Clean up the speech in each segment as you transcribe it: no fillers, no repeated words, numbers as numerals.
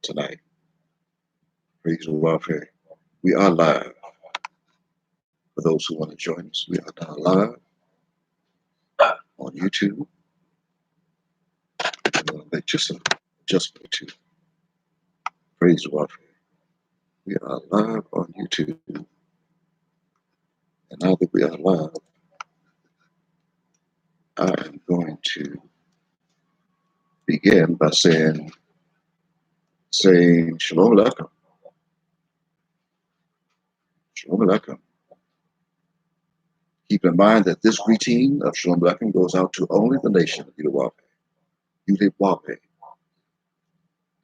tonight. Praise the warfare. We are live. For those who want to join us, we are now live on YouTube. I'm going to make just an adjustment to praise the warfare. We are live on YouTube. And now that we are live, I am going to begin by saying Shalom Aleichem. Shalom Aleichem. Keep in mind that this greeting of Shalom Aleichem goes out to only the nation of Yudawape, the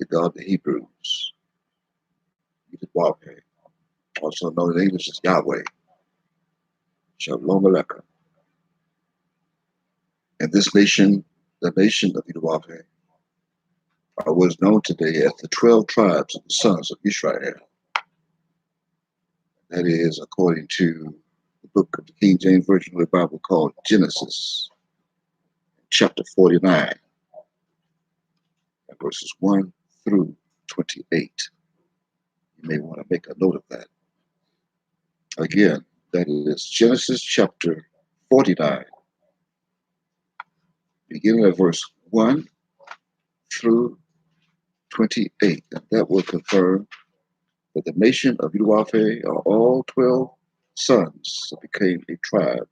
God of the Hebrews. Yudawape, also known in English as Yahweh. Shalom Aleichem. And this nation, the nation of Yudawape, was known today as the 12 tribes of the sons of Israel. That is according to the book of the King James Version of the Bible called Genesis, chapter 49, verses 1 through 28. You may want to make a note of that. Again, that is Genesis chapter 49, beginning at verse 1 through 28. And that will confirm that the nation of Yudawape are all 12 sons that became a tribe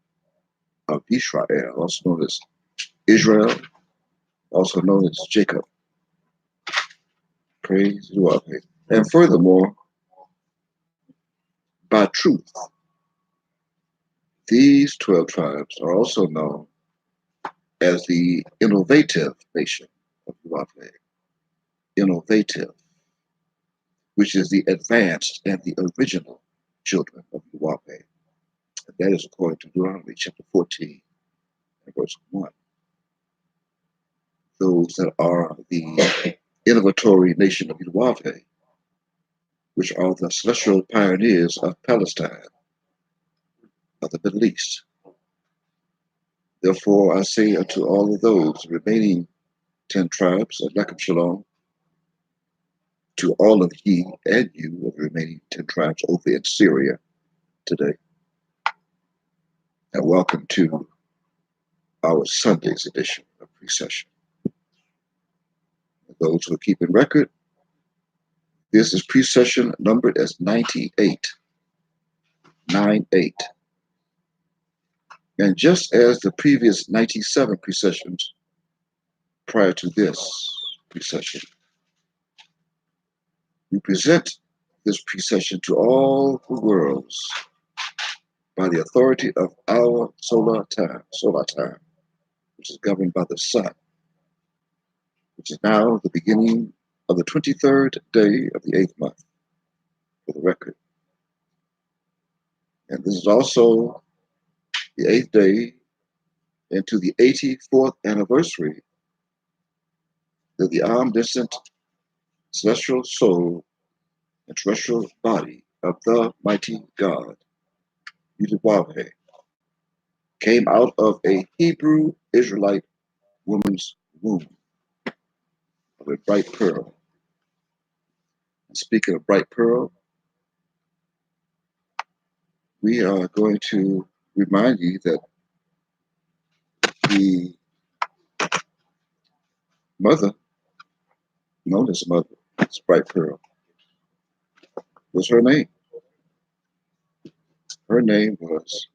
of Israel, also known as Israel, also known as Jacob. Praise Yudawape. And furthermore, by truth, these 12 tribes are also known as the innovative nation of Yudawape. Innovative, which is the advanced and the original children of Yudawape. And that is according to Deuteronomy chapter 14 and verse 1. Those that are the innovatory nation of Yudawape, which are the celestial pioneers of Palestine, of the Middle East. Therefore, I say unto all of those remaining 10 tribes of Lechem Shalom, to all of ye and you of the remaining 10 tribes over in Syria today, and welcome to our Sunday's edition of Precession. Those who are keeping record, this is Precession numbered as 98. 98. And just as the previous 97 precessions prior to this precession, we present this precession to all the worlds by the authority of our solar time, which is governed by the sun, which is now the beginning of the 23rd day of the 8th month, for the record. And this is also the 8th day into the 84th anniversary that the omniscient celestial soul and terrestrial body of the mighty God, Yudawape, came out of a Hebrew Israelite woman's womb of a bright pearl. And speaking of bright pearl, we are going to remind you that the mother, known as mother, this bright pearl, was her name. Her name was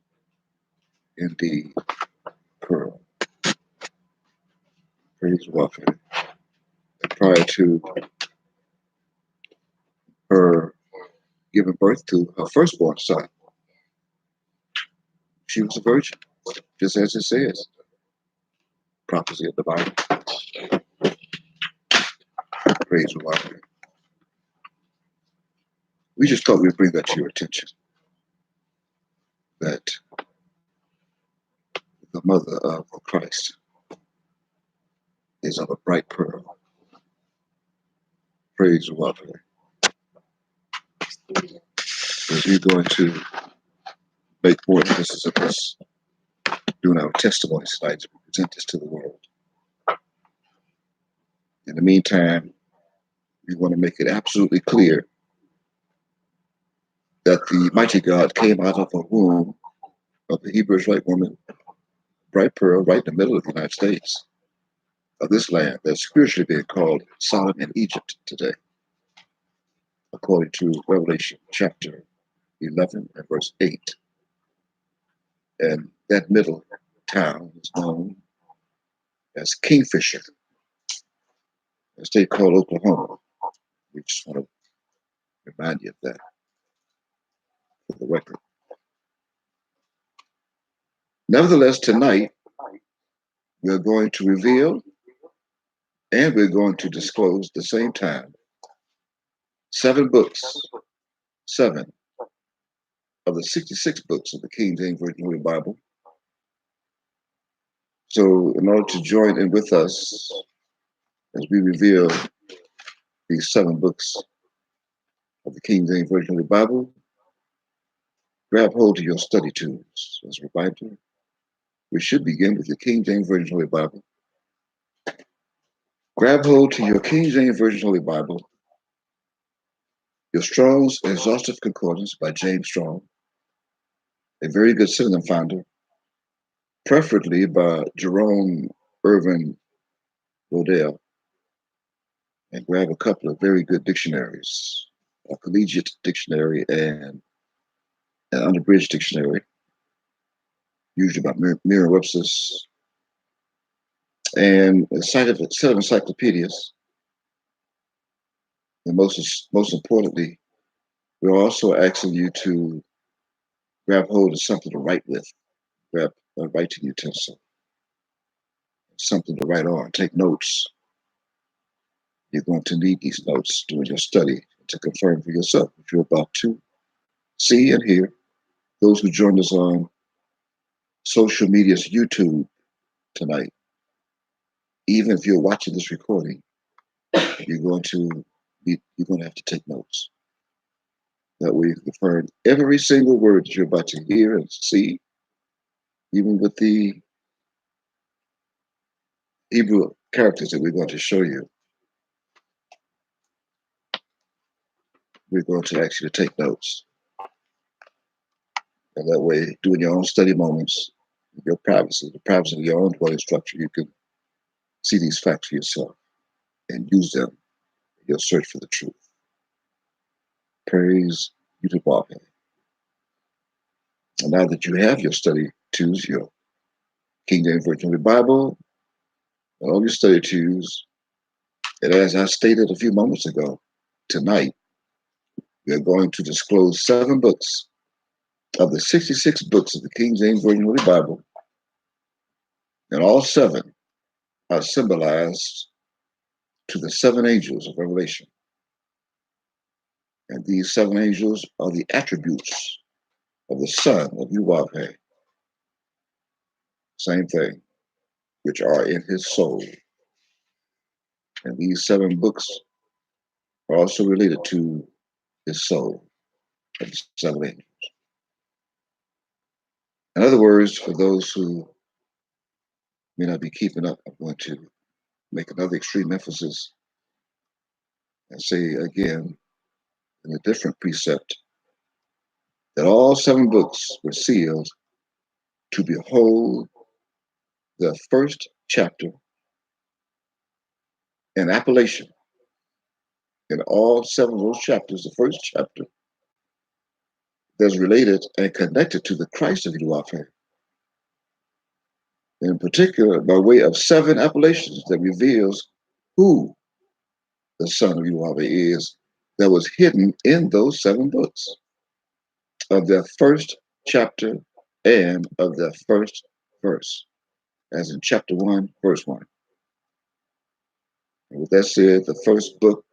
indeed Pearl. Praise warfare. Prior to her giving birth to her firstborn son, she was a virgin, just as it says. Prophecy of the Bible. Praise warfare. We just thought we'd bring that to your attention, that the mother of Christ is of a bright pearl. Praise the Lord. As we're going to make more emphasis of this, doing our testimony slides, we present this to the world. In the meantime, We want to make it absolutely clear that the mighty God came out of a womb of the Hebrew Israelite woman, bright pearl, right in the middle of the United States, of this land that's spiritually being called Sodom and Egypt today, according to Revelation chapter 11 and verse 8. And that middle town is known as Kingfisher, a state called Oklahoma. We just want to remind you of that for the record. Nevertheless, tonight we're going to reveal and we're going to disclose at the same time 7 books, 7 of the 66 books of the King James Version Holy Bible. So in order to join in with us as we reveal these 7 books of the King James Version Holy Bible, grab hold of your study tools. As a reminder, we should begin with the King James Version Holy Bible. Grab hold to your King James Version Holy Bible, your Strong's Exhaustive Concordance by James Strong, a very good synonym finder, preferably by Jerome Irvin Rodell, and grab a couple of very good dictionaries, a collegiate dictionary and an unabridged dictionary, usually by Merriam-Webster's, and a set of encyclopedias. And most importantly, we're also asking you to grab hold of something to write with, grab a writing utensil, something to write on, take notes. You're going to need these notes during your study to confirm for yourself what you're about to see and hear. Those who joined us on social media's YouTube tonight, even if you're watching this recording, you're going to have to take notes. That way you can confirm every single word that you're about to hear and see, even with the Hebrew characters that we're going to show you. We're going to ask you to take notes. And that way, during your own study moments, your privacy, the privacy of your own dwelling structure, you can see these facts for yourself and use them in your search for the truth. Praise you to God. And now that you have your study tools, your King James Version of the Bible, and all your study tools, and as I stated a few moments ago, tonight, we are going to disclose 7 books of the 66 books of the King James Version of the Bible, and all 7 are symbolized to the 7 angels of Revelation. And these 7 angels are the attributes of the Son of Yahweh. Same thing, which are in his soul. And these 7 books are also related to his soul of the 7 angels. In other words, for those who may not be keeping up, I'm going to make another extreme emphasis and say again in a different precept that all 7 books were sealed to behold the first chapter and appellation. In all 7 of those chapters, the first chapter that's related and connected to the Christ of Yahweh. In particular, by way of 7 appellations that reveals who the Son of Yahweh is, that was hidden in those 7 books of their first chapter and of their first verse, as in chapter 1, verse 1. And with that said, the first book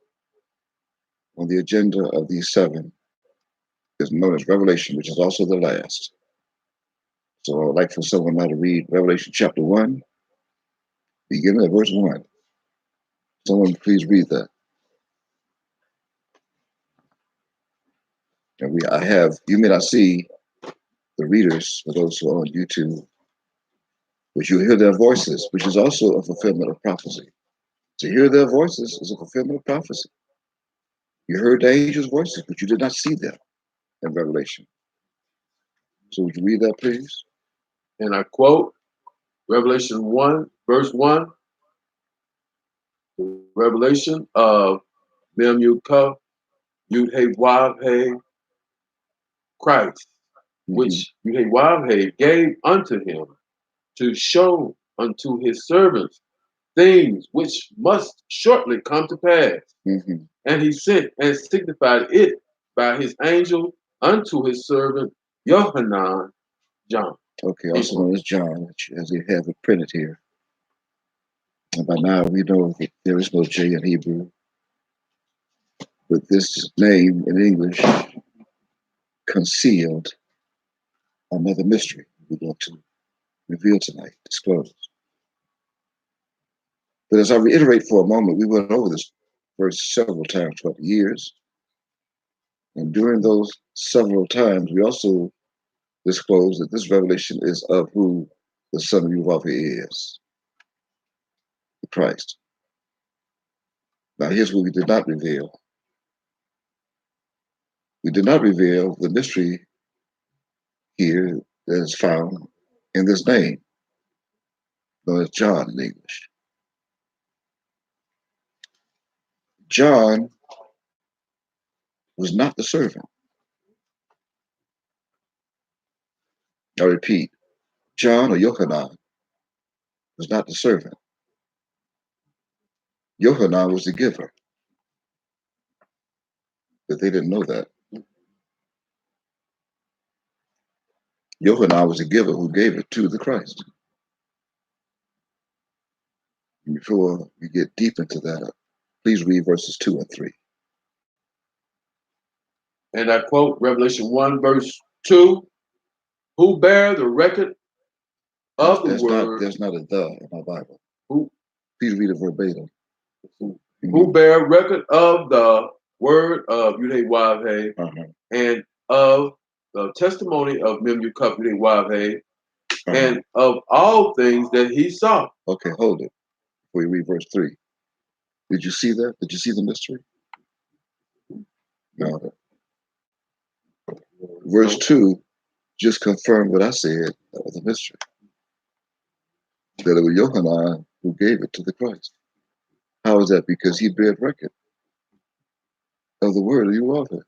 on the agenda of these 7 is known as Revelation, which is also the last. So I'd like for someone now to read Revelation chapter 1, beginning at verse 1. Someone please read that. And you may not see the readers, for those who are on YouTube, but you hear their voices, which is also a fulfillment of prophecy. To hear their voices is a fulfillment of prophecy. You heard the angels' voices, but you did not see them in Revelation. So would you read that, please? And I quote Revelation 1, verse 1, the revelation of Mem Yud Kuf, Yud He Wav He, Christ, which Yud He Wav He gave unto him to show unto his servants things which must shortly come to pass. And he sent and signified it by his angel unto his servant Yohanan, John. Okay, also known as John, as they have it printed here. And by now we know that there is no J in Hebrew, but this name in English concealed another mystery we're going to reveal tonight, disclose. But as I reiterate for a moment, we went over this verse several times throughout the years. And during those several times, we also disclosed that this revelation is of who the Son of Yahweh is, the Christ. Now, here's what we did not reveal. We did not reveal the mystery here that is found in this name, known as John in English. John was not the servant. I repeat, John or Yohanan was not the servant. Yohanan was the giver, but they didn't know that. Yohanan was the giver who gave it to the Christ. And before we get deep into that, please read verses 2 and 3. And I quote Revelation 1, verse 2, who bear the record of the word. There's not a the in my Bible. Who? Please read it verbatim. Who bear record of the word of Yud He Wav He, and of the testimony of Mem Yud Kuf Yud He Wav He, and of all things that he saw. Okay, hold it before you read verse 3. Did you see that? Did you see the mystery? No. Verse 2 just confirmed what I said of the mystery. That it was Yohanan who gave it to the Christ. How is that? Because he bear record of the word of Yahweh.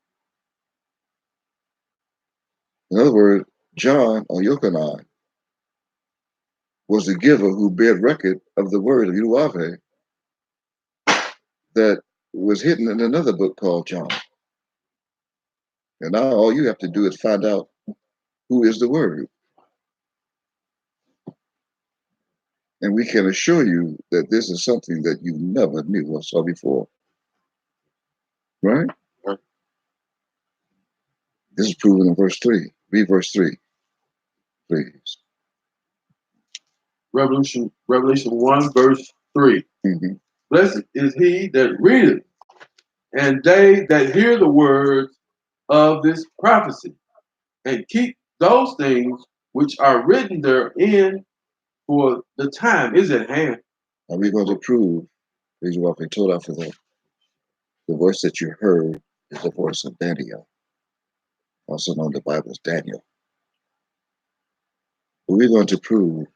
In other words, John or Yohanan was the giver who bear record of the word of Yahweh that was hidden in another book called John. And now all you have to do is find out who is the word. And we can assure you that this is something that you never knew or saw before. Right? This is proven in verse 3. Read verse 3, please. Revelation 1, verse 3. Blessed is he that readeth, and they that hear the words of this prophecy, and keep those things which are written therein, for the time is at hand. Are we going to prove, please walk and told after that, the voice that you heard is the voice of Daniel, also known in the Bible as Daniel. Are we going to prove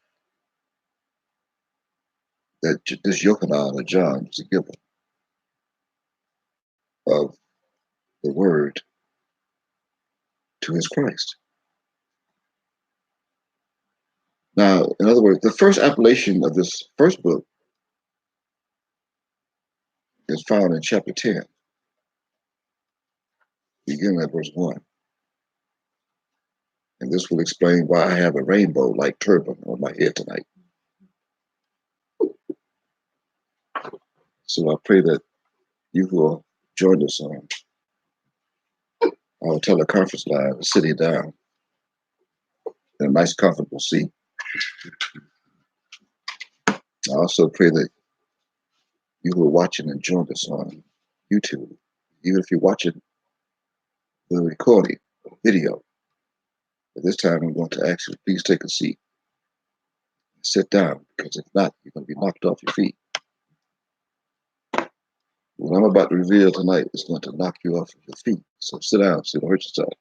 that this Yohanan or John was the giver of the word to his Christ? Now, in other words, the first appellation of this first book is found in chapter 10, beginning at verse 1. And this will explain why I have a rainbow-like turban on my head tonight. So I pray that you who will join us on our teleconference line is sitting down in a nice, comfortable seat. I also pray that you who are watching and join us on YouTube, even if you're watching the recording video, at this time I'm going to ask you to please take a seat. Sit down, because if not, you're going to be knocked off your feet. What I'm about to reveal tonight is going to knock you off of your feet. So sit down, so you don't hurt yourself.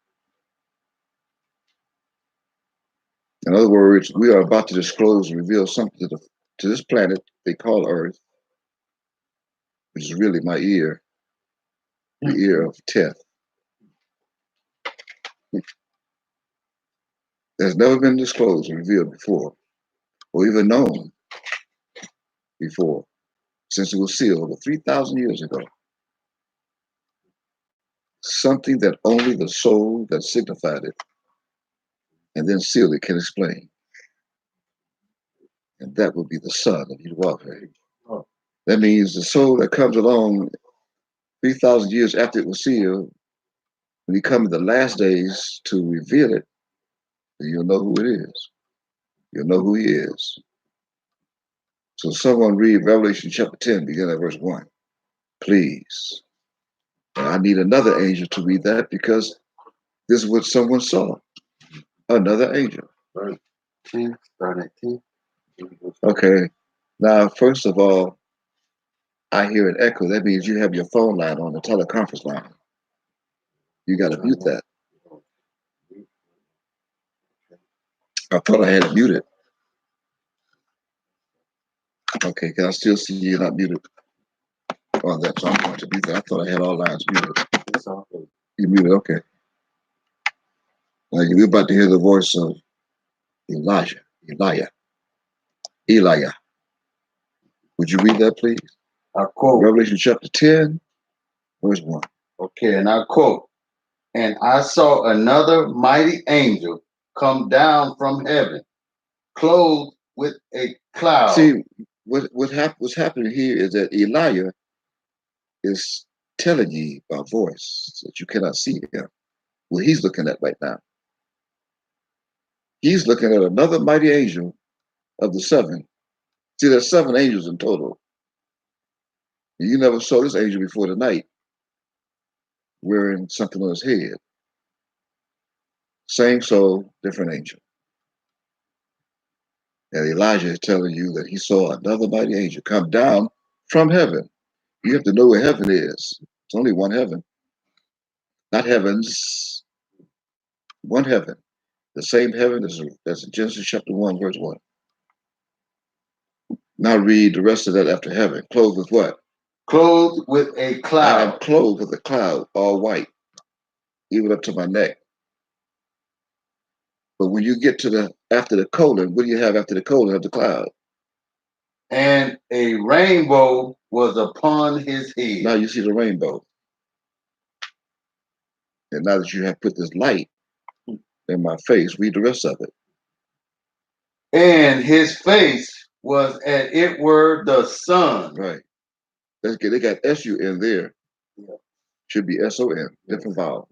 In other words, we are about to disclose and reveal something to this planet they call Earth, which is really my ear, the ear of Teth. That's never been disclosed and revealed before, or even known before, since it was sealed over 3,000 years ago. Something that only the soul that signified it and then sealed it can explain. And that would be the son of Yudwalke. That means the soul that comes along 3,000 years after it was sealed, when he comes in the last days to reveal it, then you'll know who it is. You'll know who he is. So someone read Revelation chapter 10, beginning at verse 1. Please. And I need another angel to read that because this is what someone saw. Another angel. Verse 10, starting at 10. Okay. Now, first of all, I hear an echo. That means you have your phone line on the teleconference line. You got to mute that. I thought I had it muted. Okay, can I still see you not muted on that? So I'm going to mute that. I thought I had all lines muted. You muted, okay. Now you're about to hear the voice of Elijah. Would you read that, please? I quote. Revelation chapter 10, verse 1. Okay, and I quote. And I saw another mighty angel come down from heaven, clothed with a cloud. See, what's happening here is that Elijah is telling you by voice that you cannot see him. What he's looking at right now. He's looking at another mighty angel of the seven. See, there's 7 angels in total. You never saw this angel before tonight wearing something on his head. Same soul, different angel. And Elijah is telling you that he saw another mighty angel come down from heaven. You have to know where heaven is. It's only one heaven. Not heavens, one heaven. The same heaven as in Genesis chapter 1, verse 1. Now read the rest of that after heaven. Clothed with what? Clothed with a cloud. I am clothed with a cloud, all white, even up to my neck. But when you get to after the colon, what do you have after the colon of the cloud? And a rainbow was upon his head. Now you see the rainbow. And now that you have put this light in my face, read the rest of it. And his face was as it were the sun. Right. That's good. They got S-U-N there. Yeah. Should be S-O-N, different vowel.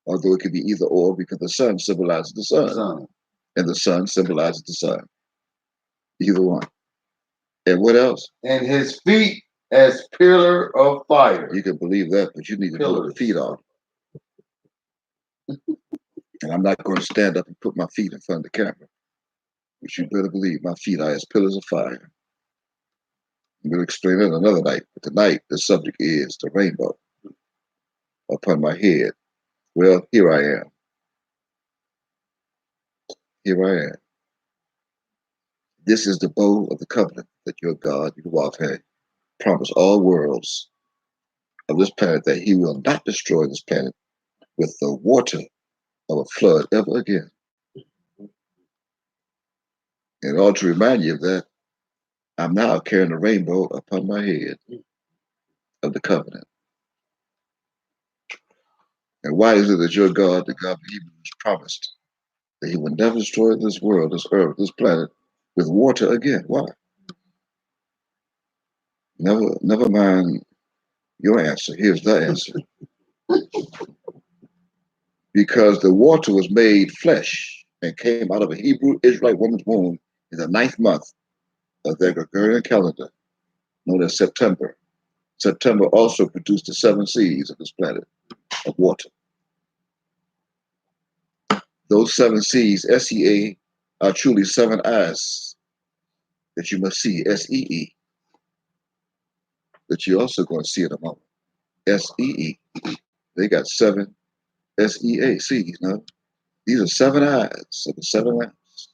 Although it could be either or because the sun symbolizes the sun. And the sun symbolizes the sun. Either one. And what else? And his feet as pillar of fire. You can believe that, but you need to know what the feet are. And I'm not going to stand up and put my feet in front of the camera. But you better believe my feet are as pillars of fire. I'm going to explain it another night. But tonight, the subject is the rainbow upon my head. Well, here I am. Here I am. This is the bow of the covenant that your God, Yudwalke, promised all worlds of this planet that he will not destroy this planet with the water of a flood ever again. In order to remind you of that, I'm now carrying a rainbow upon my head of the covenant. And why is it that your God, the God of Hebrews, promised that he would never destroy this world, this earth, this planet with water again? Why? Never mind your answer. Here's the answer. Because the water was made flesh and came out of a Hebrew Israelite woman's womb in the 9th month of their Gregorian calendar, known as September. September also produced the 7 seas of this planet of water. Those 7 seas, S-E-A, are truly 7 eyes that you must see, S-E-E. that you're also going to see in a moment. SEE. They got 7 SEACs. No, these are 7 eyes of the 7 lamps.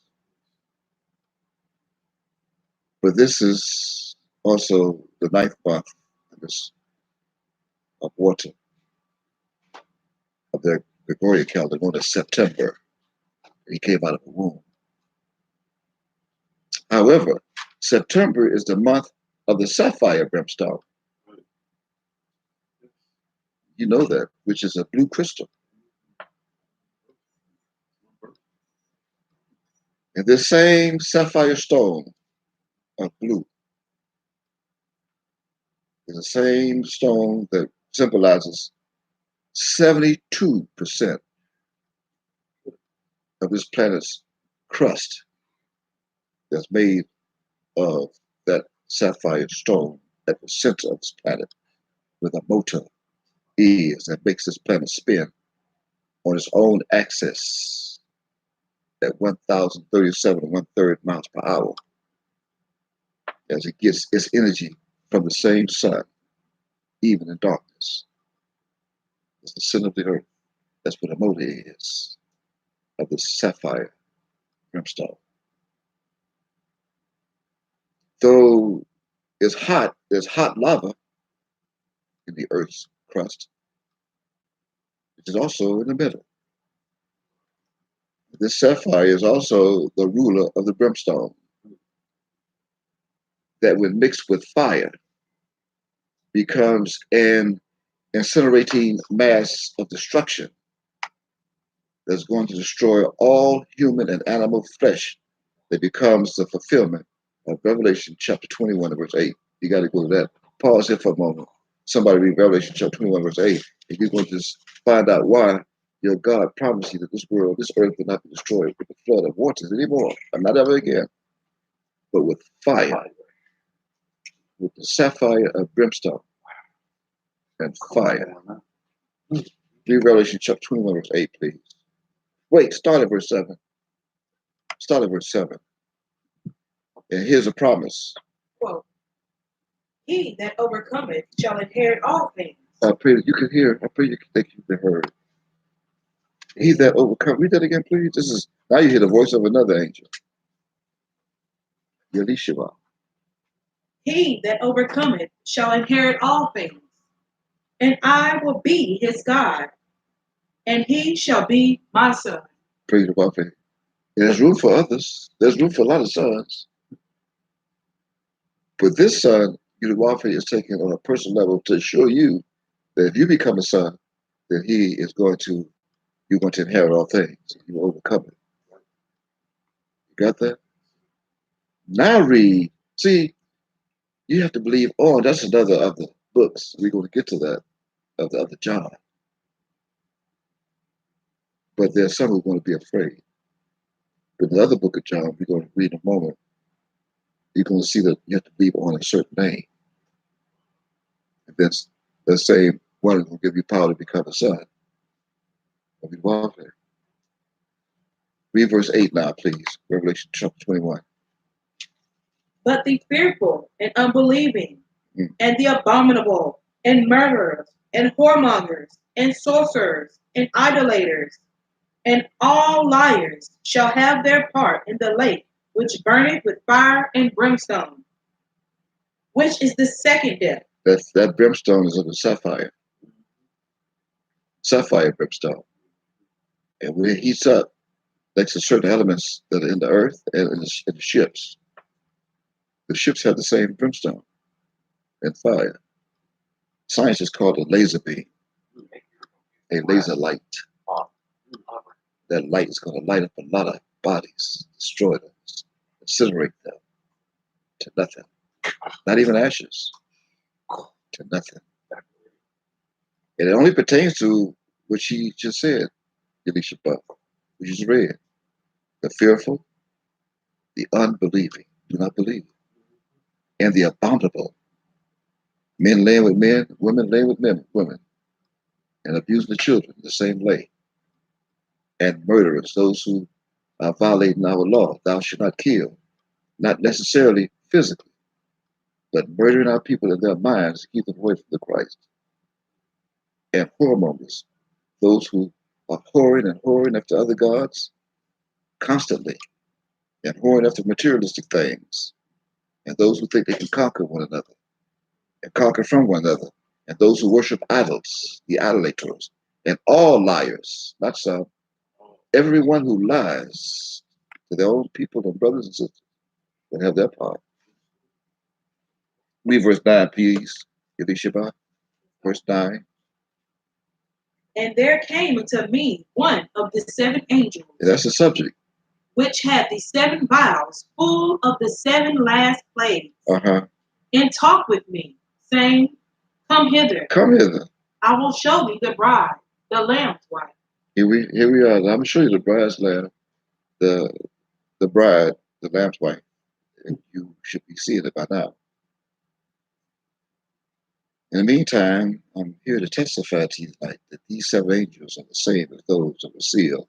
But this is also the 9th month of this of water of their Gregorian calendar, known as September. He came out of the womb. However, September is the month of the sapphire brimstone. You know that, which is a blue crystal. And this same sapphire stone of blue is the same stone that symbolizes 72% of this planet's crust that's made of that sapphire stone at the center of this planet, where the motor is that makes this planet spin on its own axis at 1,037 and 1/3 miles per hour as it gets its energy from the same sun, even in darkness. It's the center of the earth. That's what the motor is of the sapphire brimstone. Though it's hot, there's hot lava in the earth's crust, which is also in the middle. This sapphire is also the ruler of the brimstone that, when mixed with fire, becomes an incinerating mass of destruction that's going to destroy all human and animal flesh, that becomes the fulfillment of Revelation chapter 21, verse 8. You got to go to that. Pause here for a moment. Somebody read Revelation chapter 21, verse 8, and you're going to just find out why your God promised you that this world, this earth, will not be destroyed with the flood of waters anymore, and not ever again, but with fire, with the sapphire of brimstone and fire. Read Revelation chapter 21, verse 8, please. Wait, start at verse 7. Start at verse 7. And here's a promise. Quote, he that overcometh shall inherit all things. I pray that you can hear. I pray you can think you can heard. He that overcometh. Read that again, please. This is now you hear the voice of another angel. Yelishua. He that overcometh shall inherit all things, and I will be his God, and he shall be my son. Praise the Lord. And there's room for others. There's room for a lot of sons. But this son, Yelishua, is taking on a personal level to assure you that if you become a son, then you're going to inherit all things. You will overcome it. You got that? Now read. See, you have to believe on. That's another of the books. We're going to get to that of the other John. But there's some who are going to be afraid. But the other book of John, we're going to read in a moment, you're going to see that you have to believe on a certain name. And then the same one will give you power to become a son of your warfare. Read verse 8 now, please. Revelation chapter 21. But the fearful and unbelieving, and the abominable, and murderers, and whoremongers, and sorcerers, and idolaters, and all liars shall have their part in the lake which burneth with fire and brimstone, which is the second death. That brimstone is of the sapphire brimstone. And when it heats up, next to certain elements that are in the earth and in the ships. The ships have the same brimstone and fire. Science is called a laser beam, a laser light. That light is going to light up a lot of bodies, destroy them, incinerate them to nothing. Not even ashes, to nothing. And it only pertains to what she just said, Elisha Buck, which is read. The fearful, the unbelieving, do not believe, and the abominable, men laying with men, women laying with women, and abusing the children, the same lay, and murderers, those who are violating our law. Thou shalt not kill, not necessarily physically, but murdering our people in their minds to keep them away from the Christ. And whoremongers, those who are whoring after other gods constantly, and whoring after materialistic things, and those who think they can conquer one another and conquer from one another, and those who worship idols, the idolaters, and all liars, not some, everyone who lies to their own people and brothers and sisters will have their part. Read verse 9, please, Elisha. Verse 9. And there came unto me one of the seven angels, And that's the subject. which had the seven vials full of the seven last plagues, and talked with me, saying, Come hither. Come hither. I will show thee the bride, the Lamb's wife. Here we are. I'm going to show you the bride's lamb, the bride, the Lamb's wife. And you should be seeing it by now. In the meantime, I'm here to testify to you tonight that these seven angels are the same as those that were sealed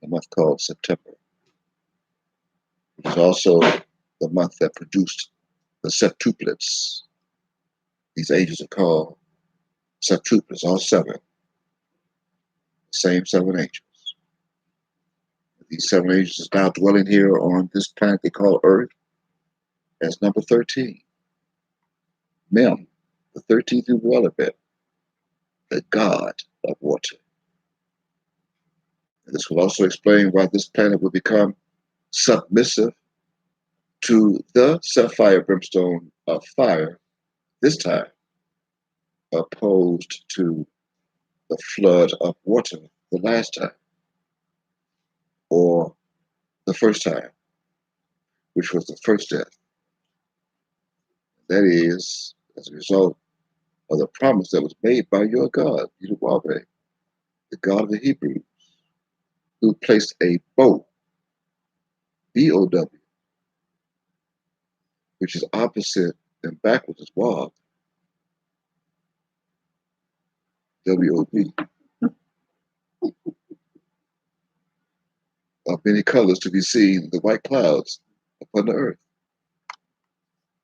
in a month called September, which is also the month that produced the septuplets. These angels are called septuplets, all seven. The same seven angels. These seven angels is now dwelling here on this planet they call Earth as number 13. Mem, the 13th new element, the god of water. And this will also explain why this planet will become submissive to the sapphire brimstone of fire this time, opposed to the flood of water the last time, or the first time, which was the first death. That is as a result of the promise that was made by your God, Yahweh, the God of the Hebrews, who placed a bow, B-O-W, which is opposite and backwards as Wav, W-O-B, of many colors to be seen in the white clouds upon the earth,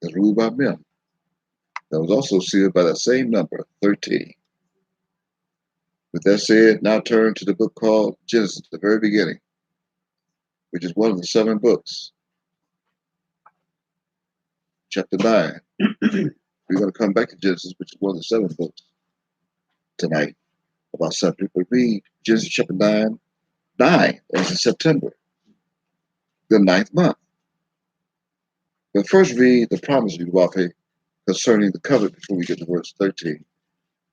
as ruled by men. That was also sealed by that same number, 13. With that said, now turn to the book called Genesis, the very beginning, which is one of the seven books. Chapter 9. We're going to come back to Genesis, which is one of the seven books tonight about subject. But read Genesis chapter 9, as in September, the 9th month. But first read the promise of Yahweh concerning the covenant before we get to verse 13.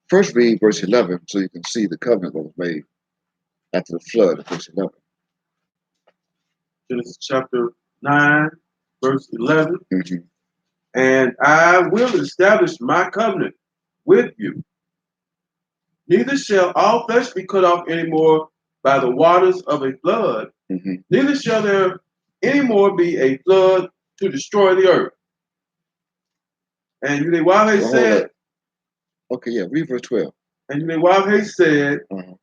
First read verse 11 so you can see the covenant that was made after the flood of verse 11. Genesis chapter 9, verse 11. Mm-hmm. And I will establish my covenant with you. Neither shall all flesh be cut off anymore by the waters of a flood, neither shall there anymore be a flood to destroy the earth. And Yahweh said, okay, yeah, read verse 12. And Yahweh said,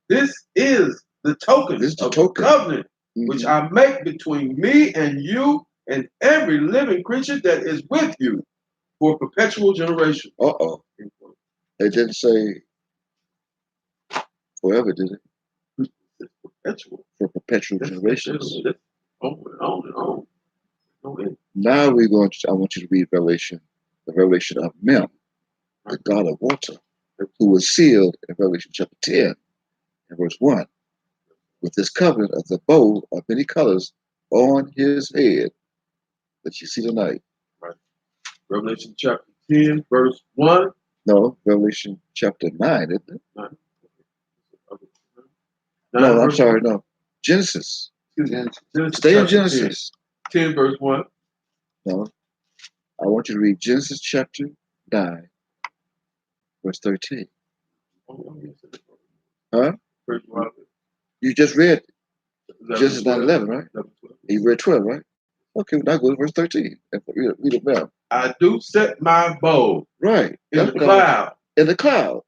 This is the token of the covenant which I make between me and you and every living creature that is with you for perpetual generation. It didn't say forever, did it? It's perpetual. For perpetual generations. On and on and on. Okay. Now I want you to read Revelation, the revelation of Mem, the God of water, who was sealed in Revelation chapter 10 and verse 1, with this covenant of the bow of many colors on his head that you see tonight. Right. Revelation chapter 10, verse 1. No, Revelation chapter 9, isn't it? 9. No, I'm sorry, no. Genesis. Stay in Genesis. 10, verse 1. No. I want you to read Genesis chapter 9, verse 13. Huh? You just read Genesis 9:11, right? You read 12, right? Okay, now go to verse 13 and read it now. I do set my bow right in the cloud. In the cloud.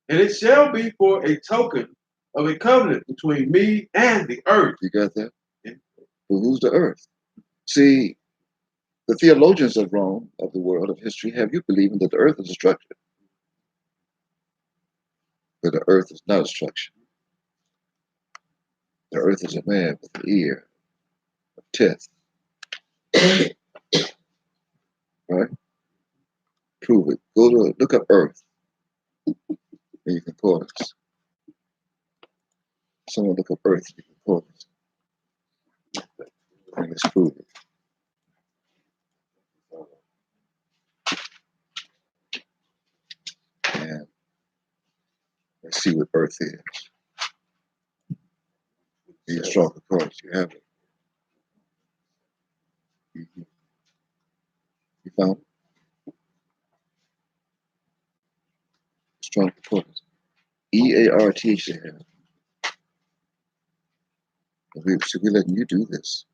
And it shall be for a token of a covenant between me and the earth. You got that? Yeah. Well, who's the earth? See, The theologians of Rome, of the world, of history, have you believing that the earth is a structure. But the earth is not a structure. The earth is a man with an ear, a teeth. Right? Prove it. Go to look up earth. And you can concordance. Someone look up earth and you can concordance. And let's prove it. And let's see what earth is. Be a strong concordance. You have it. You found it? Strong concordance. EARTH they have. So we're letting you do this.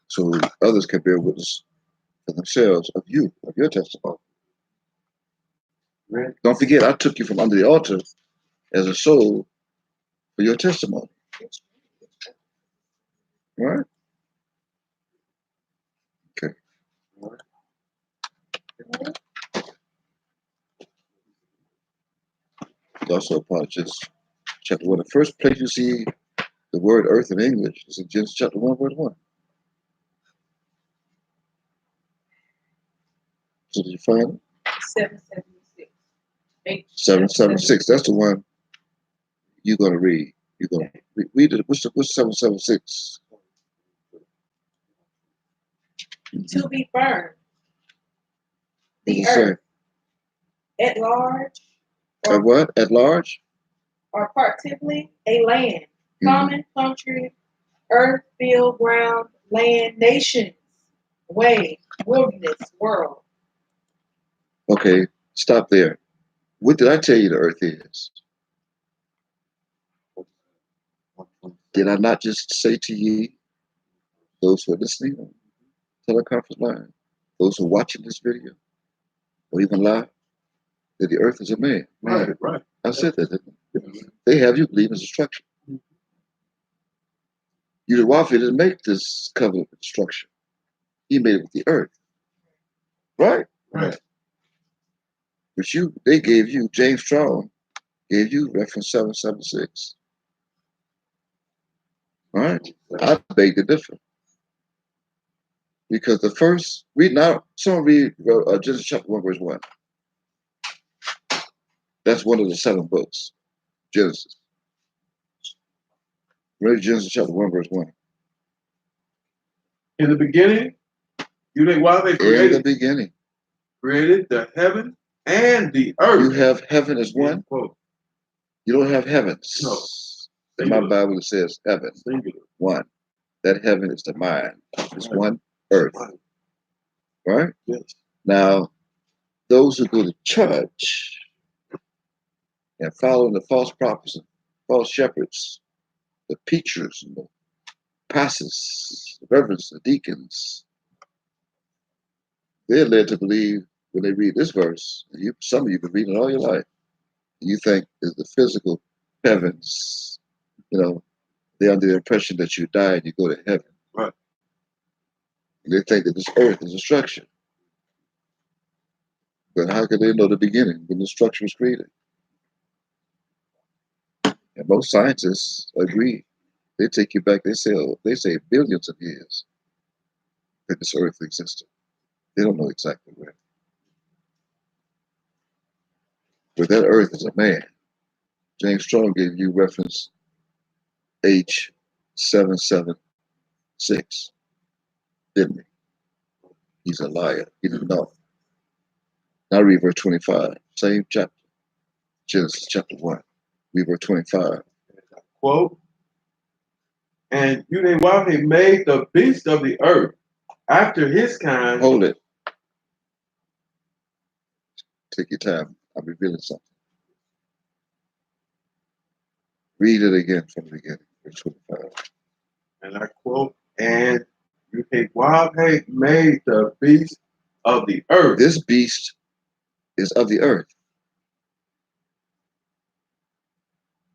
So others can bear witness for themselves of you, of your testimony. Right. Don't forget, I took you from under the altar as a soul for your testimony. Right? Okay. It's also a part of Genesis chapter 1. The first place you see the word earth in English is in Genesis chapter 1, verse 1. So did you find it? 776. 776. That's the one you're going to read. You're going to read it. What's 776? To be burned. What The does it say? earth at large, At what? At large? or particularly a land, common country, earth, field, ground, land, nations, way, wilderness, world. Okay, stop there. What did I tell you the earth is? Did I not just say to ye, those who are listening on teleconference line, those who are watching this video, or even live, that the earth is a man? Right. I said that, didn't I? They have you believe in structure. You Wafi didn't make this covenant with structure. He made it with the earth. Right? Right. But they gave you, James Strong gave you reference 776. All right? I beg to differ. Because the first, someone read Genesis chapter 1, verse 1. That's one of the 7 books, Genesis. Read Genesis chapter 1, verse 1. In the beginning, while they In the created beginning. the heaven and the earth. You have heaven as one. Quote. You don't have heavens. No. In my Bible it says heaven. Singular. One. That heaven is the mind. It's one earth. Right? Yes. Now, those who go to church and following the false prophets and false shepherds, the preachers and the pastors, the reverends, the deacons, they're led to believe when they read this verse, some of you have been reading it all your life, you think is the physical heavens, they're under the impression that you die and you go to heaven. Right. And they think that this earth is a structure. But how could they know the beginning when the structure was created? And most scientists agree. They take you back, they say billions of years that this earth existed. They don't know exactly where. But that earth is a man. James Strong gave you reference H776, didn't he? He's a liar. He didn't know. Now read verse 25, same chapter, Genesis chapter 1. Read verse 25. Quote. And while he made the beast of the earth after his kind. Hold it. Take your time. I'm revealing something. Read it again from the beginning, verse 25. And I quote, and while he made the beast of the earth. This beast is of the earth.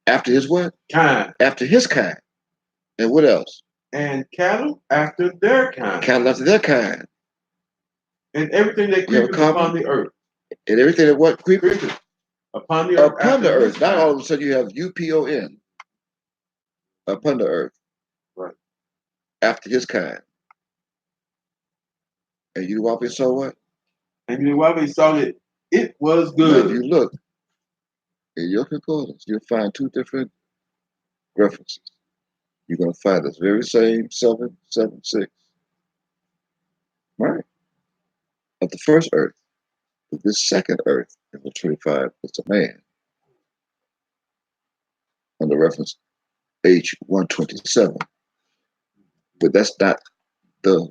After his what? Kind. After his kind. And what else? and cattle after their kind, Cattle after their kind. and everything that You have a creepeth upon copy? the earth, And everything that what creepeth upon the earth upon the after his earth. Now all kind. of a sudden you have UPON, upon the earth, Right. after his kind. And you walk and saw what? And you while we saw it, it was Now if good. you look in your concordance, you'll find two different references. You're going to find this very same 776, right? Of the first earth. But this second earth in the 25 is a man under reference H127. But that's not the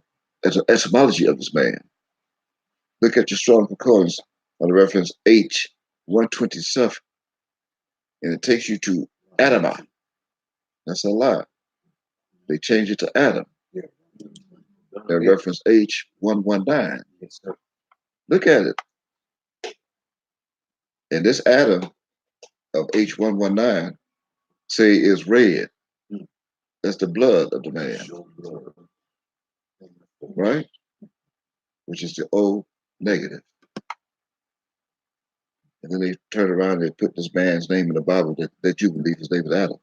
etymology of this man. Look at your strong concordance on the reference H127, and it takes you to Adamah. That's a lie. They changed it to Adam. That reference H119. Look at it. And this Adam of H119 say is red. That's the blood of the man, right? Which is the O negative. And then they turn around and they put this man's name in the Bible that you believe his name is Adam.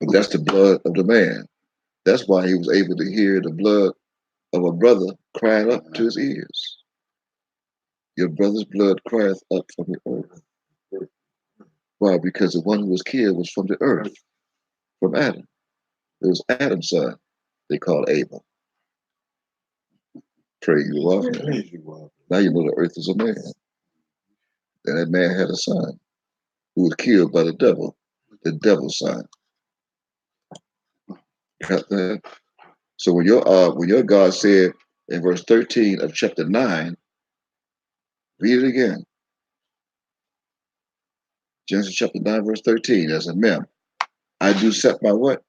But that's the blood of the man. That's why he was able to hear the blood of a brother crying up to his ears. Your brother's blood crieth up from the earth. Why? Because the one who was killed was from the earth, from Adam. It was Adam's son they called Abel. Pray you are. Now you know the earth is a man. And that man had a son who was killed by the devil's son. Got that? So when your God said in verse 13 of chapter 9, read it again. Genesis chapter 9, verse 13, as a mem. I do set my what?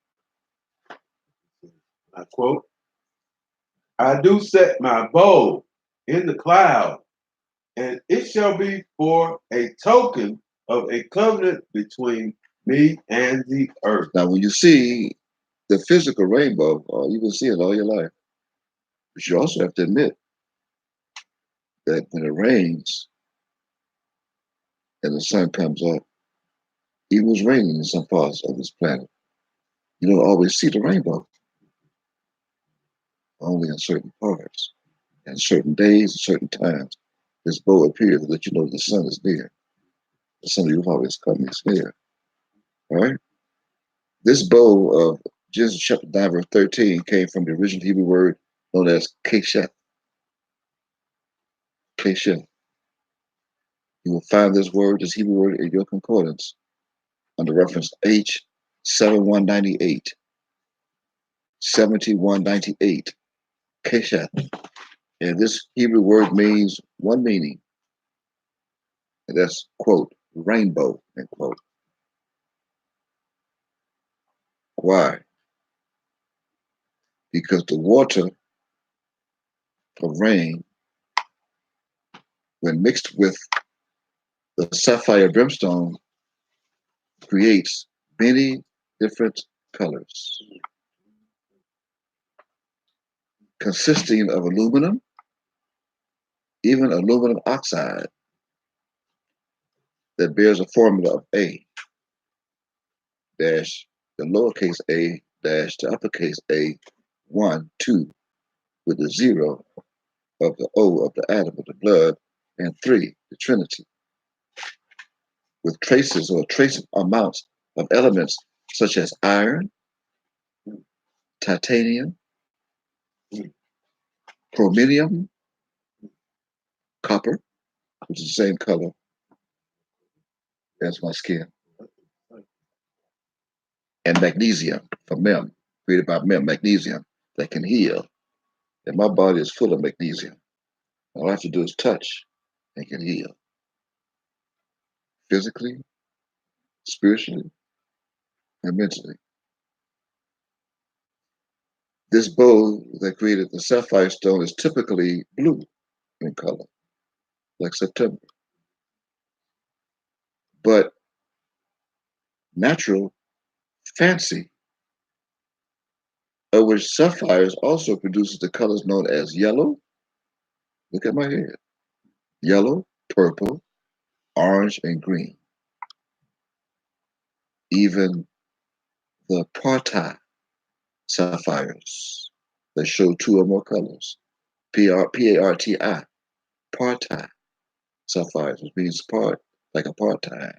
I quote, I do set my bow in the cloud, and it shall be for a token of a covenant between me and the earth. Now, when you see the physical rainbow, you will see it all your life. But you also have to admit that when it rains and the sun comes up, even when it's raining in some parts of this planet, you don't always see the rainbow, only in certain parts. And certain days and certain times, this bow appears to let you know the sun is near. The sun you've always come is near. All right? This bow of Genesis chapter 9, verse 13 came from the original Hebrew word known as keshet. Keshet. You will find this word, this Hebrew word, in your concordance under reference H7198. 7198. Keshet. And this Hebrew word means one meaning, and that's, quote, rainbow, end quote. Why? Because the water of rain, when mixed with the sapphire brimstone, creates many different colors, consisting of aluminum, even aluminum oxide that bears a formula of A dash the lowercase a dash the uppercase A 1, 2 with the 0 of the O of the atom of the blood, and 3, the Trinity, with traces or trace amounts of elements such as iron, titanium, chromium, copper, which is the same color as my skin, and magnesium from mem, created by mem, magnesium that can heal. And my body is full of magnesium. All I have to do is touch and can heal. Physically, spiritually, and mentally. This bow that created the sapphire stone is typically blue in color, like September. But natural, fancy of which sapphires also produces the colors known as yellow. Look at my head. Yellow, purple, orange, and green. Even the parti sapphires that show two or more colors. P-A-R-T-I, parti sapphires, which means part, like a part-time,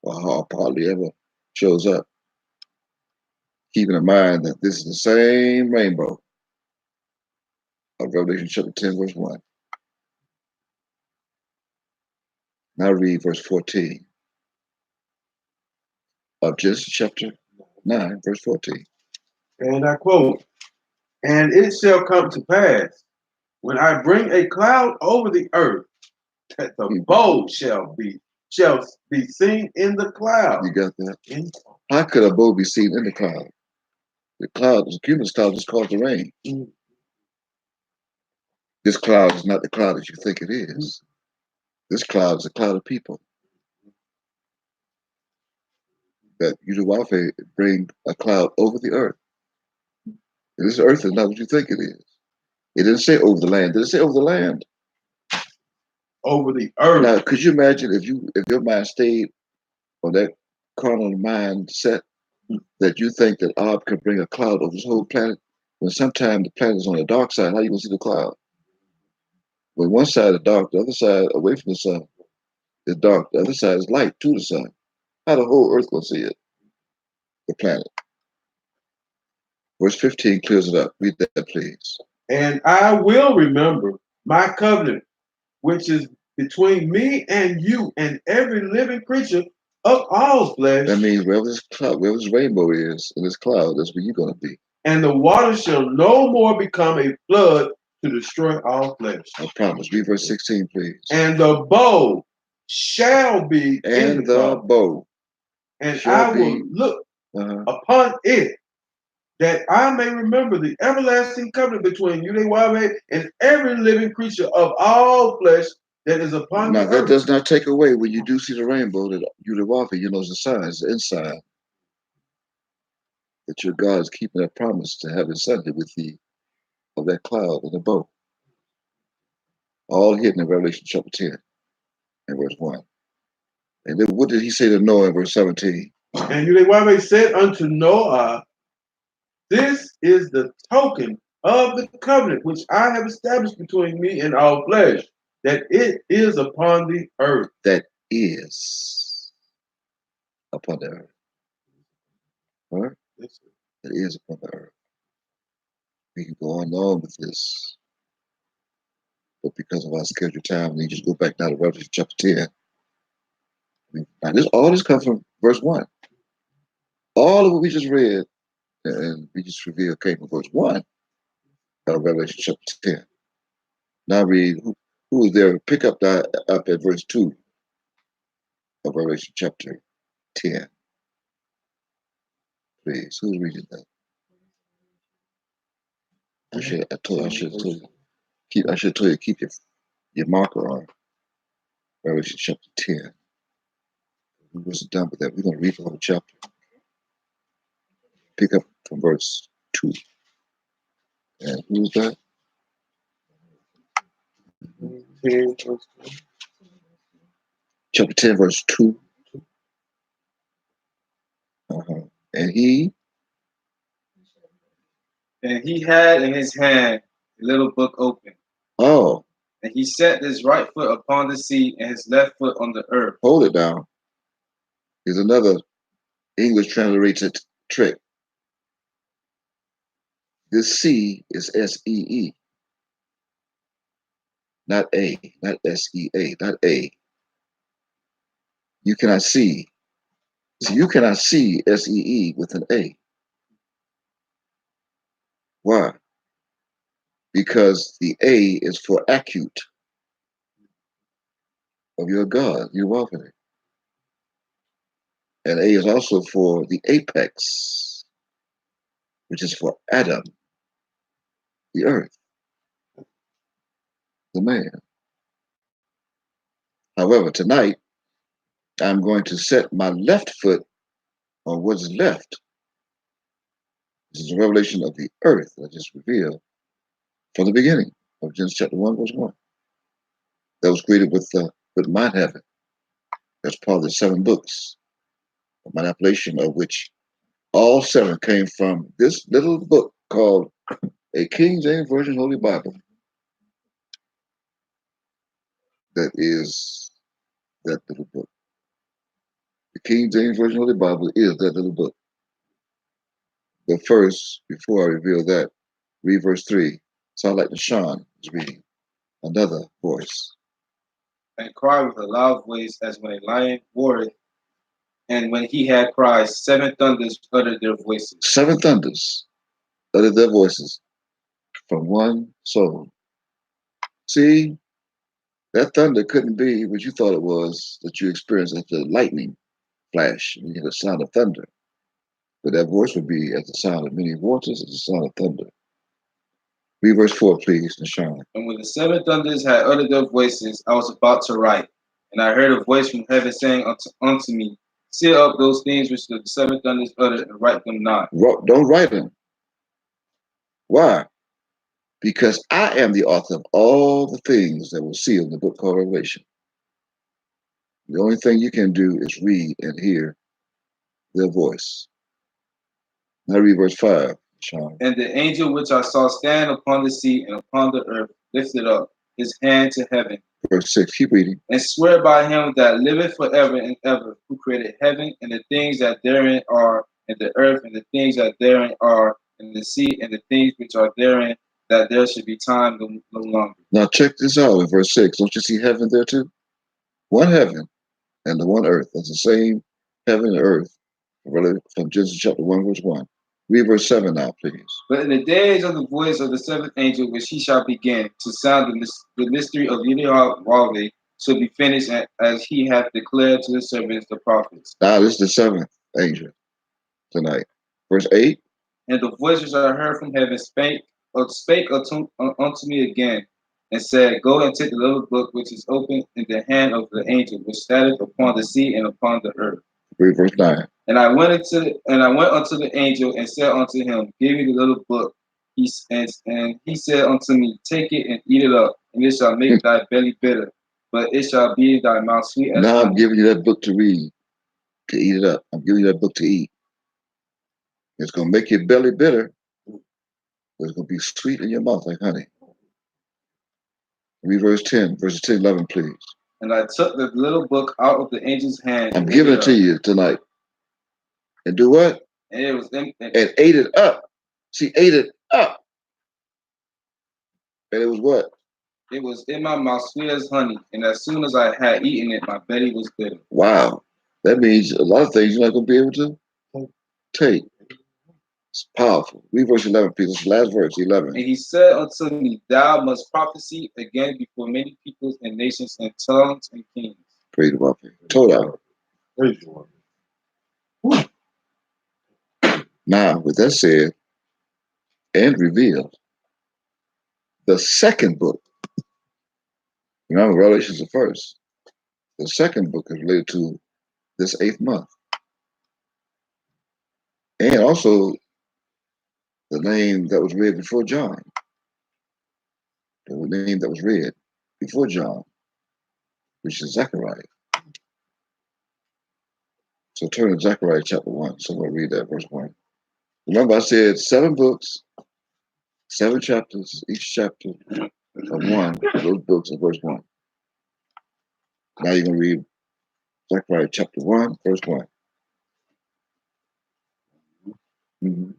or how hardly ever shows up. Keeping in mind that this is the same rainbow of Revelation chapter 10, verse 1. Now read verse 14 of Genesis chapter 9, verse 14. And I quote, "And it shall come to pass, when I bring a cloud over the earth, that the bow shall be seen in the cloud." You got that? How could a bow be seen in the cloud? The cloud, the cumulus cloud, just caused the rain. This cloud is not the cloud that you think it is. This cloud is a cloud of people. That Yudawafe bring a cloud over the earth. And this earth is not what you think it is. It didn't say over the land. Did it say over the land? Over the earth. Now, could you imagine if your mind stayed on that carnal mindset that you think that Ab can bring a cloud over this whole planet, when sometimes the planet is on the dark side? How are you going to see the cloud? When one side is dark, the other side away from the sun is dark. The other side is light to the sun. How the whole earth going to see it? The planet. Verse 15 clears it up. Read that, please. "And I will remember my covenant, which is between me and you and every living creature of all flesh." That means wherever this cloud, wherever this rainbow is in this cloud, that's where you're going to be. "And the water shall no more become a flood to destroy all flesh." I promise. Read verse 16, please. "And the bow shall be in the bow. And I will look upon it, that I may remember the everlasting covenant between Yudewave and every living creature of all flesh that is upon the earth." Now, that does not take away when you do see the rainbow that Yudewave, you know, is the sign, it's the inside. That your God is keeping that promise to have his son with thee of that cloud and the bow. All hidden in Revelation chapter 10 and verse 1. And then what did he say to Noah in verse 17? "And Yudewave said unto Noah, This is the token of the covenant which I have established between me and all flesh, that it is upon the earth." That is upon the earth. Right? That is upon the earth. We can go on with this. But because of our scheduled time, we just go back now to Revelation chapter 10. Now, all this comes from verse 1. All of what we just read and we just revealed came from verse 1 of Revelation chapter 10. Now read, who is there? Pick up at verse 2 of Revelation chapter 10. Please, who's reading that? I should have told you to keep your marker on Revelation chapter 10. We wasn't done with that. We're going to read the whole chapter. Pick up from verse 2. And who's that? Chapter 10, verse 2. And he had in his hand a little book open. Oh. And he set his right foot upon the sea and his left foot on the earth. Hold it down. Here's another English transliterated trick. This C is S-E-E. Not A, not S-E-A, not A. You cannot see. So you cannot see S-E-E with an A. Why? Because the A is for acute of your God, your welfare. And A is also for the apex, which is for Adam, the earth, the man. However, tonight, I'm going to set my left foot on what's left This is a revelation of the earth that is revealed from the beginning of Genesis chapter 1, verse 1. That was created with mind heaven. That's part of the 7 books, a manipulation of which all 7 came from this little book called a King James Version Holy Bible. That is that little book. The King James Version Holy Bible is that little book. But first, before I reveal that, read verse 3. Sound like Deshaun is reading. Another voice. And cried with a loud voice as when a lion roareth. And when he had cried, 7 thunders uttered their voices. 7 thunders uttered their voices from one soul. See, that thunder couldn't be what you thought it was that you experienced as the lightning flash when you hear the sound of thunder. But that voice would be as the sound of many waters, as the sound of thunder. Read verse 4, please, Deshaun. And when the 7 thunders had uttered their voices, I was about to write. And I heard a voice from heaven saying unto me, seal up those things which the 7 thunders uttered, and write them not. Don't write them. Why? Because I am the author of all the things that were sealed in the book called Revelation. The only thing you can do is read and hear their voice. Now read verse 5, Sean. And the angel which I saw stand upon the sea and upon the earth lifted up his hand to heaven. Verse 6, keep reading. And swear by him that liveth forever and ever, who created heaven and the things that therein are, and the earth and the things that therein are, and the sea and the things which are therein, that there should be time no longer. Now check this out in verse 6. Don't you see heaven there too? One heaven and the one earth. That's the same heaven and earth from Genesis chapter 1, verse 1. Read verse 7 now, please. But in the days of the voice of the 7th angel, which he shall begin to sound the mystery of Yahweh, shall be finished as he hath declared to his servants the prophets. Now this is the 7th angel tonight. Verse 8. And the voice which I heard from heaven spake unto me again, and said, go and take the little book which is open in the hand of the angel, which standeth upon the sea and upon the earth. Read verse 9. And I went unto the angel and said unto him, give me the little book. And he said unto me, take it and eat it up, and it shall make thy belly bitter, but it shall be thy mouth sweet as now honey. I'm giving you that book to read, to eat it up. I'm giving you that book to eat. It's going to make your belly bitter, but it's going to be sweet in your mouth like honey. Read verse 10, verses 10, 11, please. And I took the little book out of the angel's hand. I'm giving it to you tonight. And do what? And it was and ate it up. She ate it up. And it was what? It was in my mouth sweet as honey. And as soon as I had eaten it, my belly was bitter. Wow. That means a lot of things you're not going to be able to take. It's powerful. Read verse 11, please. It's the last verse, 11. And he said unto me, thou must prophesy again before many peoples and nations and tongues and kings. Praise the Lord. Told Now, with that said, and revealed, the second book. Remember, Revelation is the first. The second book is related to this 8th month. And also the name that was read before John. The name that was read before John, which is Zechariah. So turn to Zechariah chapter 1. So we'll read that verse 1. Remember, I said 7 books, 7 chapters, each chapter of one of those books of verse 1. Now you're going to read Zechariah chapter 1, verse 1. Mm-hmm.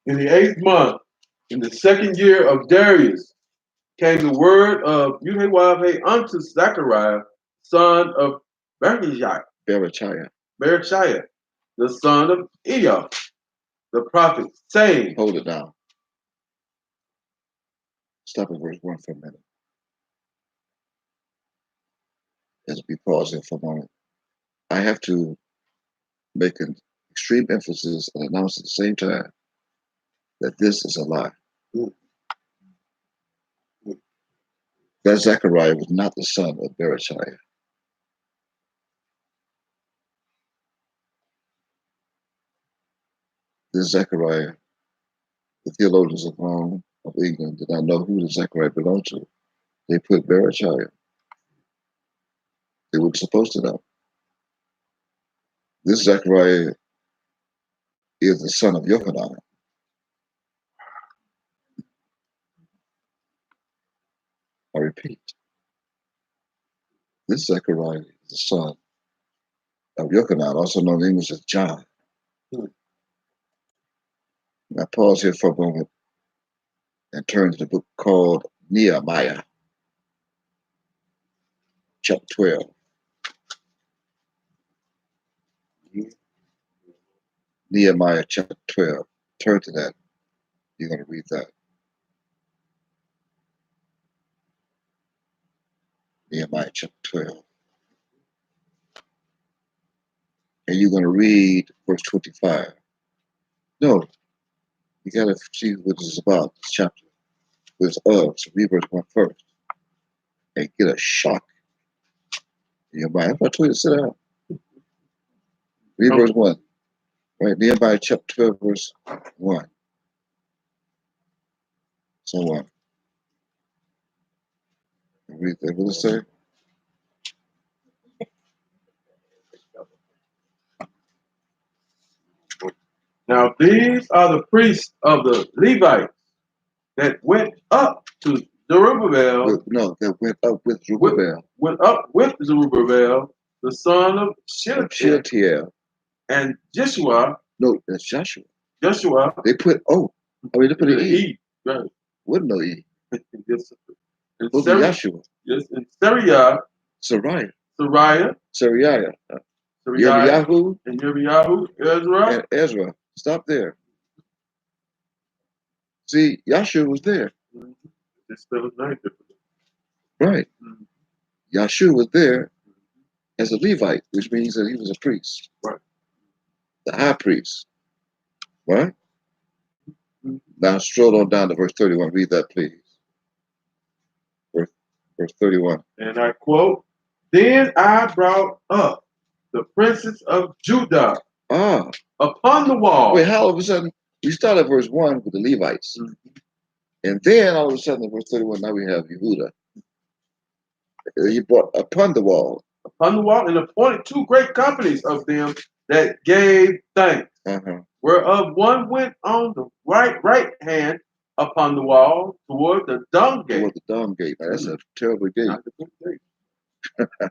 In the 8th month, in the 2nd year of Darius, came the word of Yahweh unto Zechariah, son of Berechiah, the son of Eoh, the prophet, saying, Hold it down. Stop at verse 1 for a minute. As we pause here for a moment. I have to make an extreme emphasis and announce at the same time that this is a lie. That Zechariah was not the son of Berechiah. This Zechariah, the theologians of Rome, of England, did not know who the Zechariah belonged to. They put Berechiah. They weren't supposed to know. This Zechariah is the son of Yohanan. I repeat, this Zechariah is the son of Yohanan, also known in English as John. Now pause here for a moment and turn to the book called Nehemiah, chapter 12. Nehemiah chapter 12. Turn to that. You're going to read that. Nehemiah chapter 12. And you're going to read verse 25. No, you got to see what this is about, this chapter. What it's of. So read verse 1 first. And get a shock in your mind. I told you to sit down. Read verse 1. Right? Nehemiah chapter 12, verse 1. So on. Read that. What does it say? Now these are the priests of the Levites that went up to Zerubbabel. That went up with Zerubbabel. Went up with Zerubbabel, the son of Shealtiel. And Joshua. No, that's Joshua. Joshua. They put O. I mean, they put an E. Right. Wouldn't no E. Yes. And Joshua. Yes, and Sariah. Sariah. Yirmiyahu. And Yirmiyahu. Ezra. And Ezra. Stop there. See, Yahshua was there. It's still nice. Right. Yahshua was there as a Levite, which means that he was a priest. Right. The high priest. Right? Now stroll on down to verse 31. Read that, please. Verse 31. And I quote, Then I brought up the princes of Judah upon the wall. Wait, how all of a sudden, we start at verse 1 with the Levites. And then all of a sudden in verse 31, now we have Yehuda. He brought upon the wall. Upon the wall, and appointed two great companies of them that gave thanks. Whereof one went on the right hand upon the wall toward the dung gate. Toward the dung gate. Now, that's a terrible gate. Not the good gate.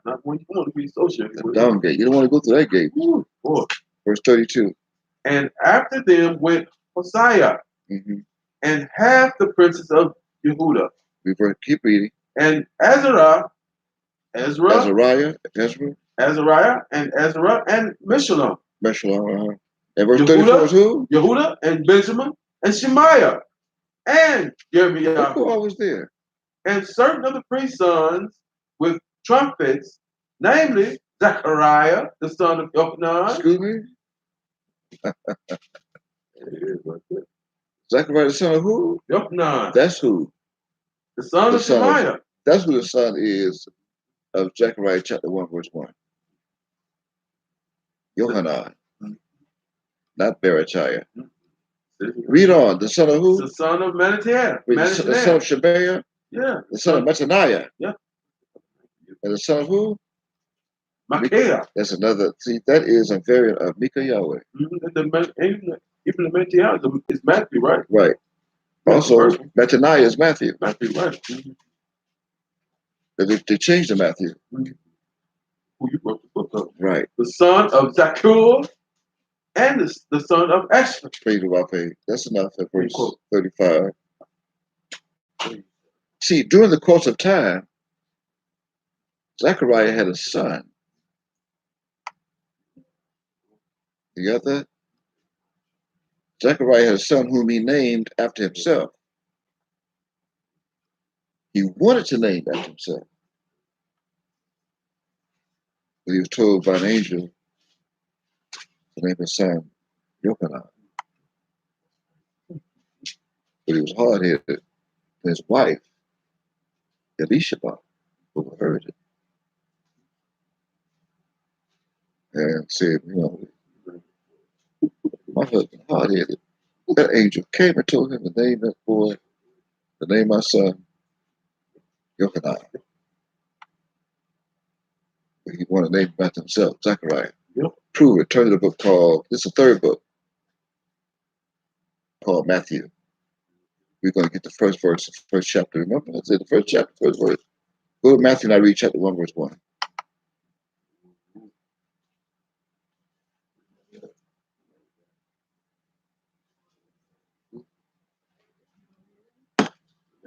Not when you want to be associated with the dung gate. You don't want to go through that gate. Ooh, verse 32. And after them went Hosea and half the princes of Yehuda. Keep reading. And Azariah, and Ezra, and Meshullam. And verse 34 is who? Yehuda, and Benjamin, and Shemaiah, and Yirmiyahu. Who all was there? And certain of the priest's sons with trumpets, namely Zechariah, the son of Yochanan. Excuse me? Zechariah, the son of who? Yochanan. That's who? The son of Shemaiah. That's who the son is of Zechariah chapter 1, verse 1. Yohanan. Not Berechiah. Read on. The son of who? The son of Mattathiah. The son of Shemaiah? Yeah. The son of Mattaniah? Yeah. And the son of who? Micaiah. That's another. See, that is a variant of Micah Yahweh. Even the Mattathiah is Matthew, right? Right. Also, Mattaniah is Matthew. Matthew, right. They changed the Matthew. Who you wrote the book of. Right. The son of Zakur and the son of Esther. That's enough at verse 35. See, during the course of time, Zechariah had a son. You got that? Zechariah had a son whom he named after himself. He wanted to name after himself. But he was told by an angel to name his son Yochanan. But he was hard-headed. His wife, Elisheba, overheard it. And said, My husband, hard-headed. That angel came and told him to name that boy, to name my son, Yochanan. But he wanted to name him after himself, Zechariah. Yep. Prove it. Turn to the book called, this is the third book, called Matthew. We're going to get the first verse, the first chapter. Remember, I said the first chapter, first verse. Go to Matthew and I read chapter 1, verse 1.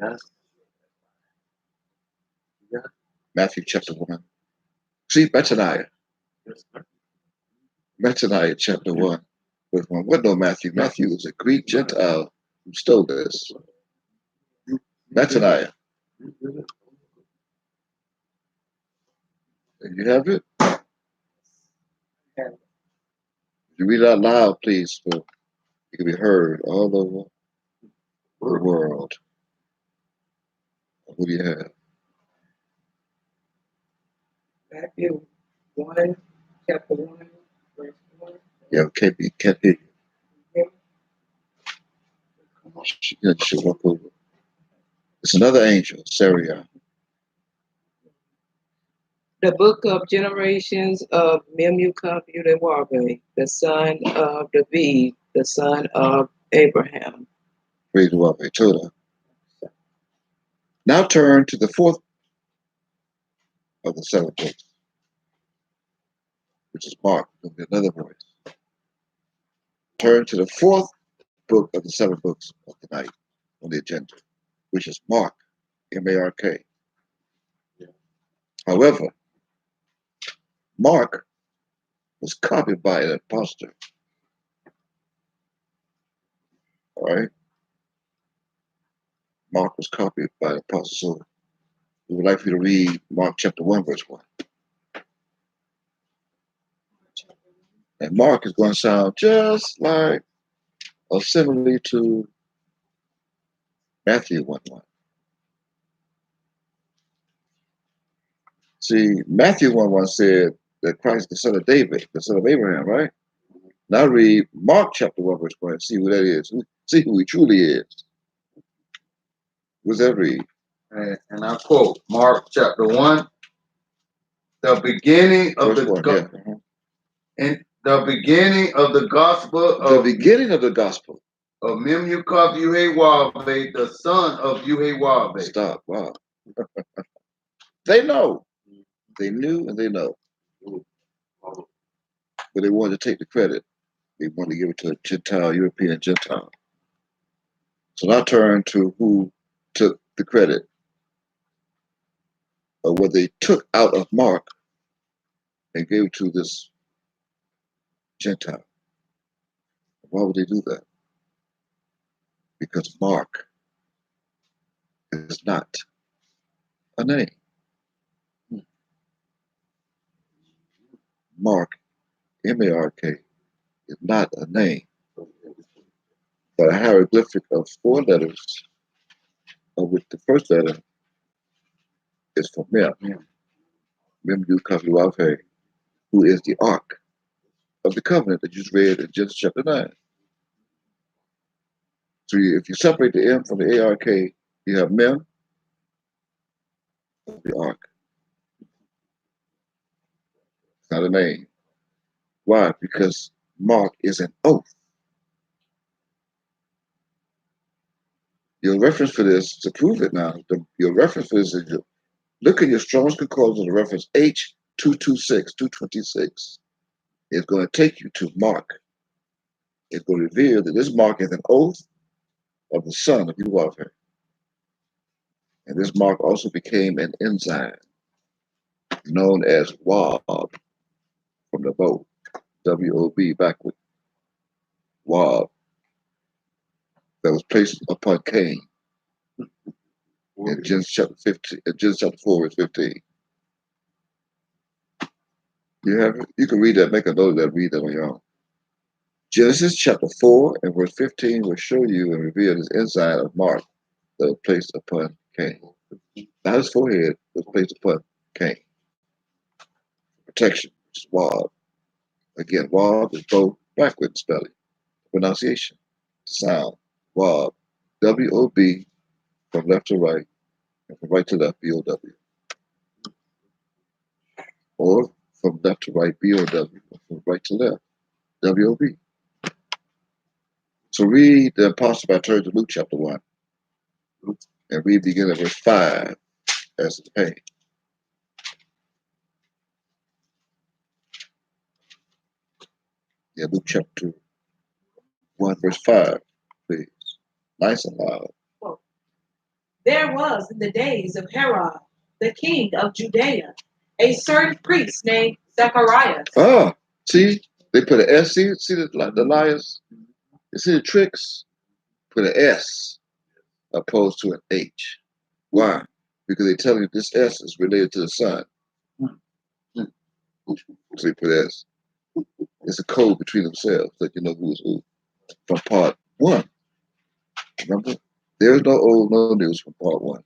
Yes. Yeah. Matthew chapter 1. See, Bethaniah. Yes, sir. Bethaniah chapter 1, verse 1. What no Matthew? Matthew is a Greek Gentile who stole this. Bethaniah. You have it? You read it out loud, please, so it can be heard all over the world. What do you have? Matthew 1, chapter 1, verse 1. Yeah, can't hear you. Come on, you should walk over. It's another angel, Sarai. The book of generations of Memucan Udewabe, the son of David, the son of Abraham. Praise the Lord, Toda. Now turn to the fourth of the seven books, which is Mark. There'll be another voice. Turn to the fourth book of the seven books of the night on the agenda, which is Mark, M-A-R-K. However, Mark was copied by an impostor. All right? Mark was copied by an impostor. So we would like for you to read Mark chapter 1, verse 1. And Mark is going to sound just like a simile to Matthew 1, 1. See, Matthew 1, 1 said that Christ is the son of David, the son of Abraham, right? Now read Mark chapter 1, verse 1 and see who that is. See who he truly is. What's that read? And I quote Mark chapter 1, the beginning of Verse the 1, yeah. in the beginning of the gospel The of beginning of the gospel. of Memukov Uhewabe, the son of Uhewabe. Stop. Wow. They know. They knew and they know. But they wanted to take the credit. They wanted to give it to a Gentile, European Gentile. So now turn to who took the credit, or what they took out of Mark and gave it to this Gentile. Why would they do that? Because Mark is not a name. Mark, M-A-R-K, is not a name, but a hieroglyphic of 4 letters, of which the first letter is for Mem, Mem-U Kaviwafe, who is the Ark of the Covenant that you just read in Genesis chapter 9. So if you separate the M from the A-R-K, you have Mem of the Ark. It's not a name. Why? Because Mark is an oath. Your reference for this, to prove it now, your reference for this is, look at your Strong's Concordance, the reference H226, 226. It's going to take you to Mark. It's going to reveal that this Mark is an oath of the son of Uwafe. And this Mark also became an enzyme known as Wob from the boat, W-O-B backward, Wob, that was placed upon Cain in Genesis chapter 15, Genesis chapter 4, verse 15. You have it? You can read that, make a note of that, read that on your own. Genesis chapter 4 and verse 15 will show you and reveal this ensign of Mark that was placed upon Cain. Not his forehead, was placed upon Cain. Protection, which is Wob. Again, Wob is both backward spelling. pronunciation, sound, Wob, W-O-B, from left to right, and from right to left, B-O-W. Or from left to right, B-O-W, or from right to left, W-O-B. So read the Apostle by turn to Luke chapter 1, and read begin at verse 5 as it's paid. Yeah, Luke chapter 1, verse 5, please. Nice and loud. Quote, there was in the days of Herod, the king of Judea, a certain priest named Zacharias. Ah, see, they put an S. See the liars? You see the tricks? Put an S opposed to an H. Why? Because they tell you this S is related to the Son. So they put S. It's a code between themselves that you know who is who. From part 1. Remember? There's no old, no news from part 1.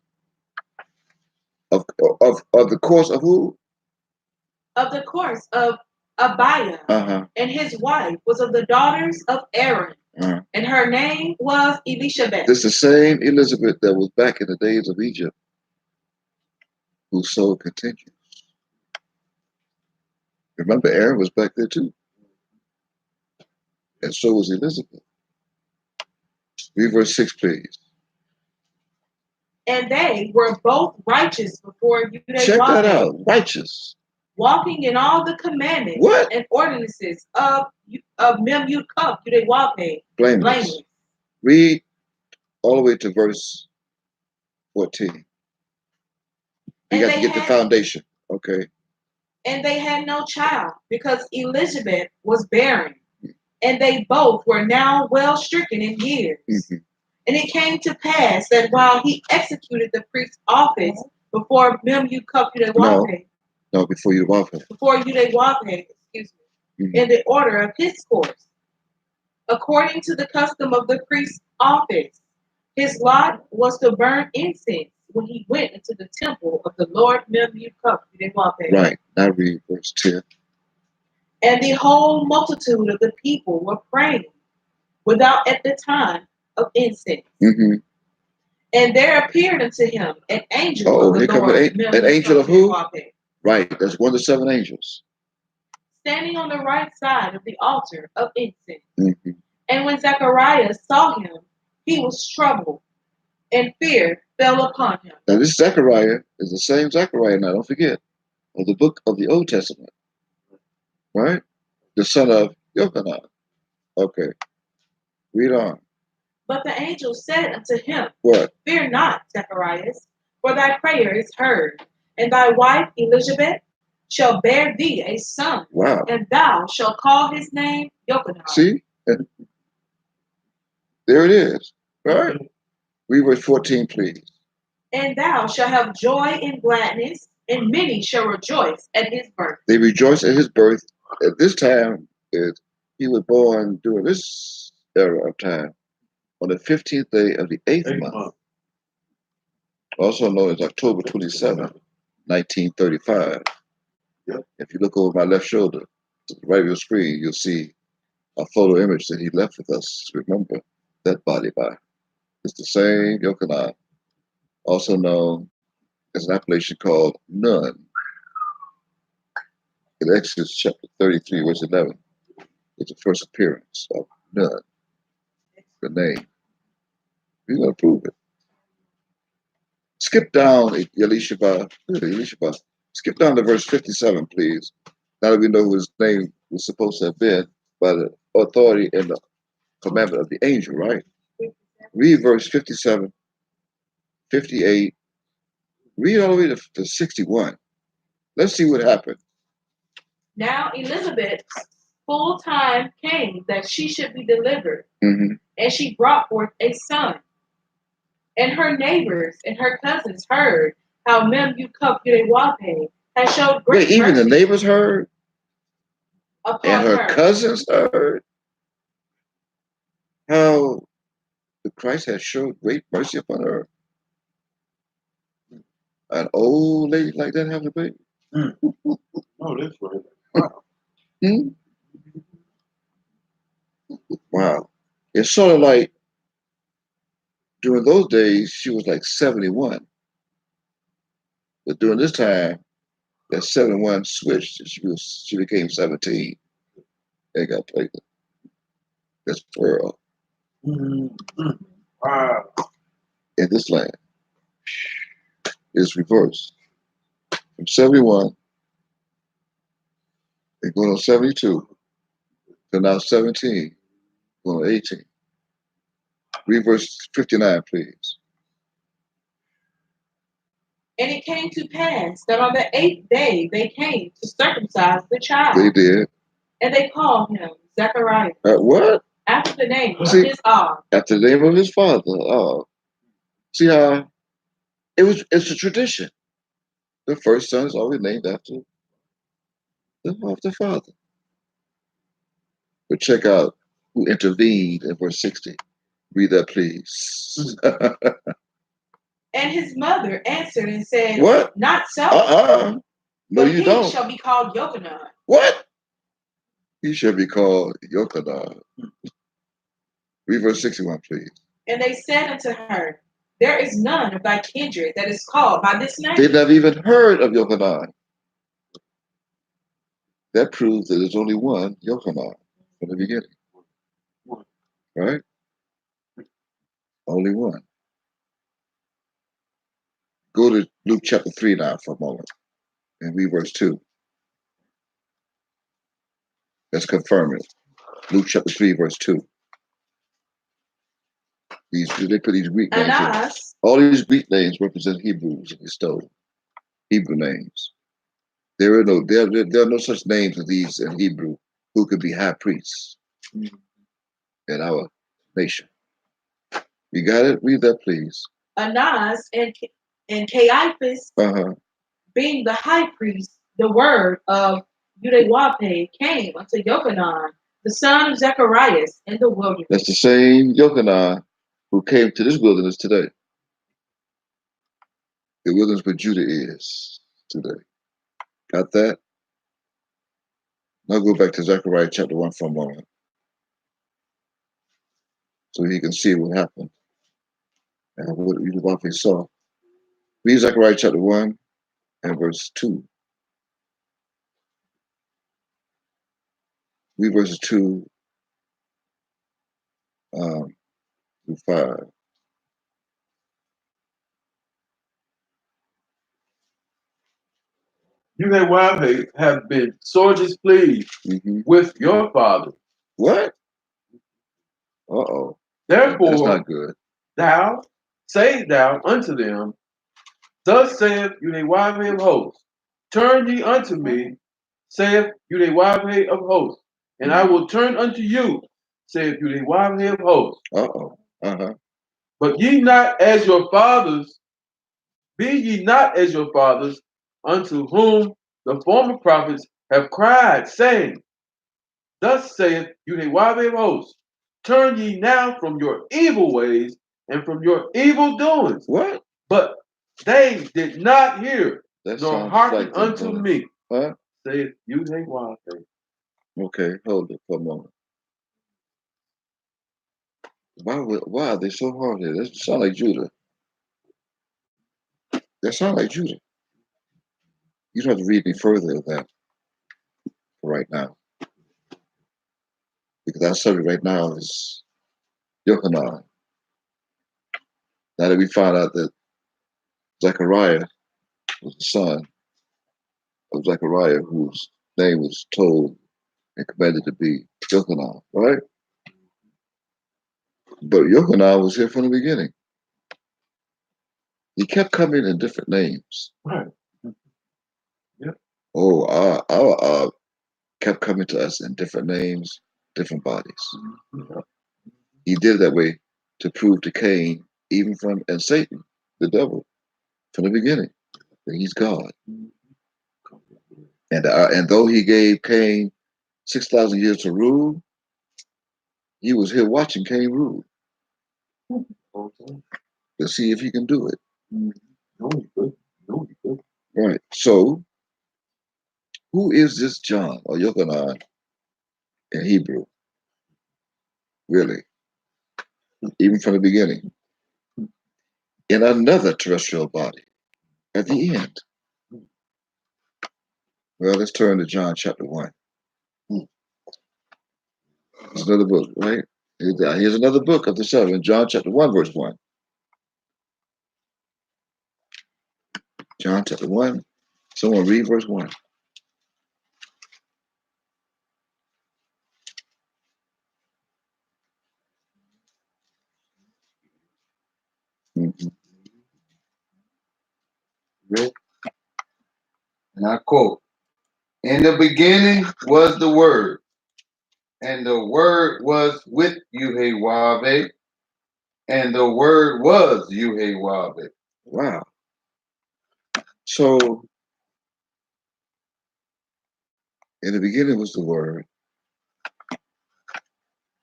Of the course of who? Of the course of Abiah, and his wife was of the daughters of Aaron, and her name was Elizabeth. This is the same Elizabeth that was back in the days of Egypt, whose soul continues. Remember, Aaron was back there too, and so was Elizabeth. Read verse 6, please. And they were both righteous before you. Check that out, righteous. Walking in all the commandments and ordinances of Mem Cup, blameless. Read all the way to verse 14. You got to get the foundation, okay? And they had no child because Elizabeth was barren, and they both were now well stricken in years. And it came to pass that while he executed the priest's office before Mem Cup, no, before Udewape. Before Udewape, excuse me, in the order of his course, according to the custom of the priest's office, his lot was to burn incense when he went into the temple of the Lord Mem Cup, Udewape. Right. Now read verse 10. And the whole multitude of the people were praying without at the time of incense. And there appeared unto him an angel of the Lord. An angel of who? Right, that's one of the 7 angels. Standing on the right side of the altar of incense. And when Zacharias saw him, he was troubled, and fear fell upon him. Now this Zechariah is the same Zechariah, now don't forget, of the book of the Old Testament. Right? The son of Yochanan. Okay. Read on. But the angel said unto him, what? Fear not, Zacharias, for thy prayer is heard, and thy wife Elizabeth shall bear thee a son. Wow. And thou shalt call his name Yochanan. See? There it is. Right? Read verse 14, please. And thou shalt have joy and gladness, and many shall rejoice at his birth. They rejoice at his birth. At this time, he was born during this era of time, on the 15th day of the 8th month, also known as October 27, 1935. If you look over my left shoulder, to the right of your screen, you'll see a photo image that he left with us. Remember that body by. It's the same Yochanan, also known as an appellation called Nun. In Exodus chapter 33, verse 11, it's the first appearance of Nun, the name. We're going to prove it. Skip down, Elisheba. Skip down to verse 57, please. Now that we know who his name was supposed to have been by the authority and the commandment of the angel, right? Read verse 57, 58. Read all the way to 61. Let's see what happened. Now Elizabeth's full time came that she should be delivered, and she brought forth a son. And her neighbors and her cousins heard how Mem Cup Udewape had showed great mercy. Even the neighbors heard? And her cousins heard how the Christ had showed great mercy upon her? An old lady like that having a baby? Oh, that's right. Wow. Wow. It's sort of like during those days, she was like 71. But during this time, that 71 switched. And she became 17 and got pregnant. That's Pearl Wow. in this land. It's reversed. From 71 and going on 72 to now 17, going on 18. Reverse 59, please. And it came to pass that on the 8th day they came to circumcise the child. They did. And they called him Zechariah. What? After the name of See, his father. After the name of his father. Oh. See how it's a tradition. The first son is always named after the father. But check out who intervened in verse 60. Read that, please. And his mother answered and said, What? Not so. No, but you he don't. shall be called Yochanan. What? He shall be called Yochanan. Read verse 61, please. And they said unto her, There is none of thy kindred that is called by this name. They never even heard of Yochanan. That proves that there's only one Yochanan from the beginning. Right? Only one. Go to Luke chapter 3 now for a moment and read verse 2. Let's confirm it. Luke chapter 3, verse 2. They put these Greek names in. All these Greek names represent Hebrews in the stone. Hebrew names. There are no such names as these in Hebrew who could be high priests in our nation. You got it? Read that, please. Annas and Caiaphas, being the high priest, the word of Udewape came unto Yochanan, the son of Zacharias, in the wilderness. That's the same Yochanan who came to this wilderness today. The wilderness where Judah is today. Got that? Now go back to Zechariah chapter 1 for a moment, so he can see what happened and what Udewape saw. Read Zechariah chapter 1 and verse 2. Read verses 2 through 5. You have been sore displeased with your father. What? Uh-oh. Therefore, that's not good. Say thou unto them, Thus saith Udewape of hosts, Turn ye unto me, saith Udewape of hosts, and I will turn unto you, saith Udewape of hosts. But ye not as your fathers, be ye not as your fathers, unto whom the former prophets have cried, saying, Thus saith Udewape of hosts, Turn ye now from your evil ways and from your evil doings. What? But they did not hear, nor hearken like unto me. Huh? Saith Udewape. Okay, hold it for a moment. Why are they so hard here? That sound like Judah. That sound like Judah. You don't have to read any further of that for right now. Because our subject right now is Yochanan. Now that we found out that Zechariah was the son of Zechariah, whose name was told and commanded to be Yochanan, right? But Yochanan was here from the beginning. He kept coming in different names. Right. Yep. Oh, our kept coming to us in different names, different bodies. He did it that way to prove to Cain, and Satan, the devil, from the beginning, that he's God. And though he gave Cain 6,000 years to rule, he was here watching Cain rule to see if he can do it. Right. So, who is this John or Yochanan in Hebrew? Really? even from the beginning, in another terrestrial body at the end. Well, let's turn to John chapter 1. It's another book, right? Here's another book of the seven, John chapter 1, verse 1. John chapter 1. Someone read verse 1. Mm-hmm. And I quote, "In the beginning was the Word, and the Word was with Yuhewave, and the Word was Yuhewave." Wow. So, in the beginning was the Word.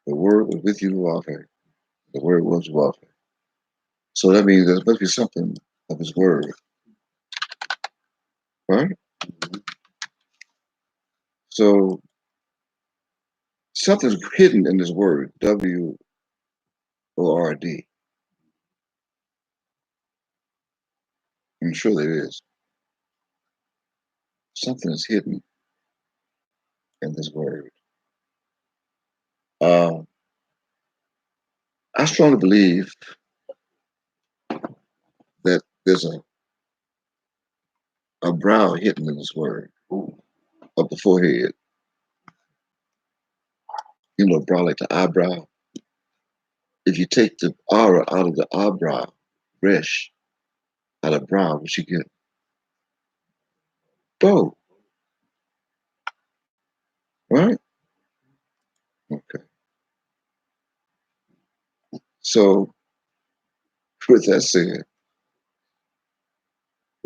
The Word was with Yuhewave. The Word was Yuhewave. So that means there must be something of His Word, right? So, something's hidden in His Word, W-O-R-D. I'm sure there is. Something is hidden in this Word. I strongly believe that there's a brow hidden in this Word, up the forehead. You know, brow like the eyebrow. If you take the aura out of the eyebrow, resh, out of brow, what you get? Bow. Right? Okay. So, with that said,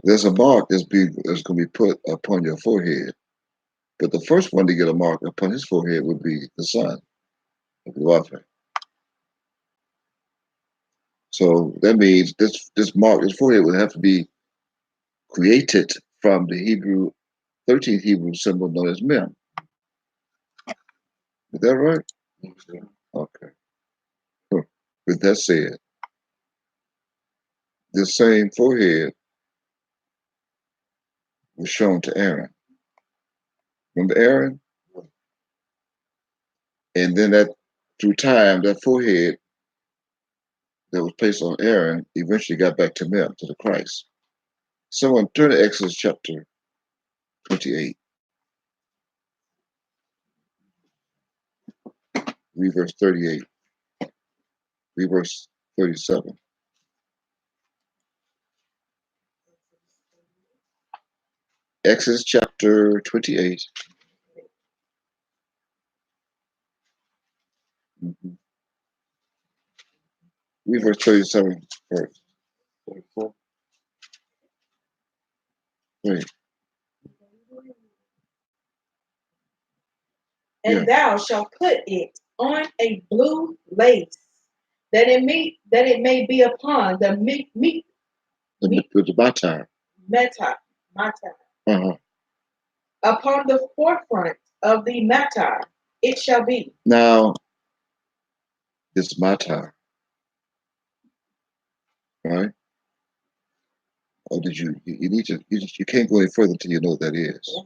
there's a mark that's going to be put upon your forehead. But the first one to get a mark upon his forehead would be the son of the Wafa. So that means this mark, this forehead would have to be created from the 13th Hebrew symbol known as Mem. Is that right? Okay. With that said, this same forehead was shown to Aaron. Remember Aaron? And then that through time, that forehead that was placed on Aaron eventually got back to Mem, to the Christ. Someone turn to Exodus chapter 28. Read verse 38. Read verse 37. Exodus chapter 28. Mm-hmm. Read verse 37 first. 34. Wait. And Yeah. thou shalt put it on a blue lace, that it may be upon the With the batar. matar, upon the forefront of the matar, it shall be. Now, it's matar, right? Or did you need to, you can't go any further until you know what that is.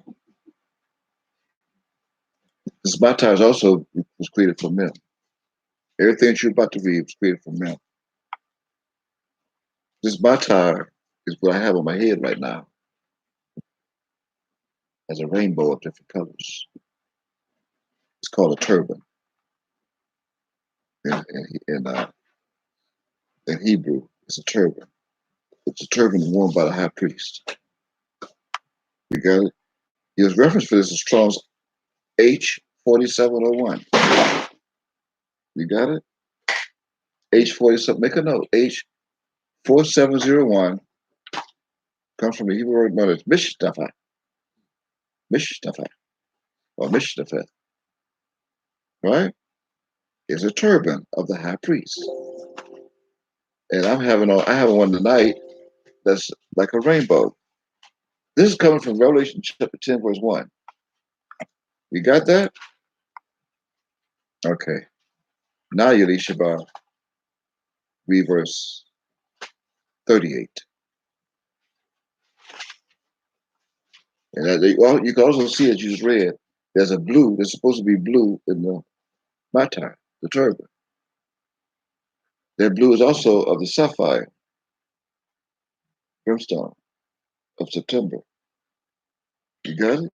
This matar is also was created from Mem. Everything that you're about to read was created from Mem. This matar is what I have on my head right now as a rainbow of different colors. It's called a turban in Hebrew. It's a turban. It's a turban worn by the high priest. You got it? His reference for this is Strong's H4701. You got it? H47, make a note. H4701 comes from the Hebrew word known as Mishtafa. Mishtafa. Or Mishtafeth. Right? It's a turban of the high priest. And I have one tonight that's like a rainbow. This is coming from Revelation chapter 10, verse 1. You got that? Okay. Now, Yali Shabbat, Read verse 38. And well, you can also see, as you just read, there's a blue. There's supposed to be blue in the matai, the turban. That blue is also of the sapphire, brimstone of September. You got it?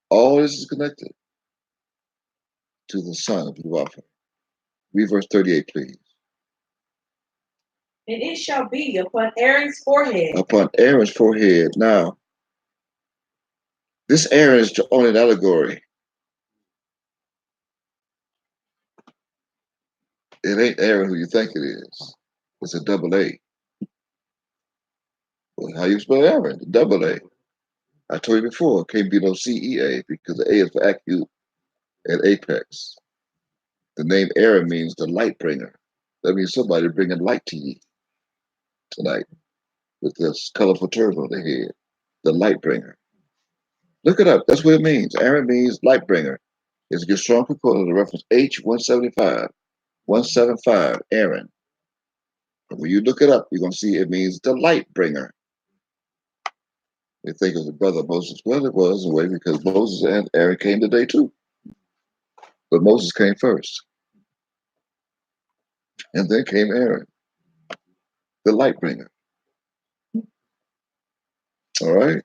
All this is connected to the son of Luafa. Read verse 38, please. And it shall be upon Aaron's forehead. Upon Aaron's forehead. Now, this Aaron is only an allegory. It ain't Aaron who you think it is. It's a double A. Well, how you spell Aaron? Double A. I told you before, it can't be no CEA because the A is for acute and apex. The name Aaron means the light bringer. That means somebody bringing light to you tonight with this colorful turban on their head. The light bringer. Look it up. That's what it means. Aaron means light bringer. It's a strong component of the reference H175. 175, Aaron. And when you look it up, you're going to see it means the light bringer. They think it was the brother of Moses. Well, it was in a way because Moses and Aaron came today too. But Moses came first. And then came Aaron, the light bringer. All right?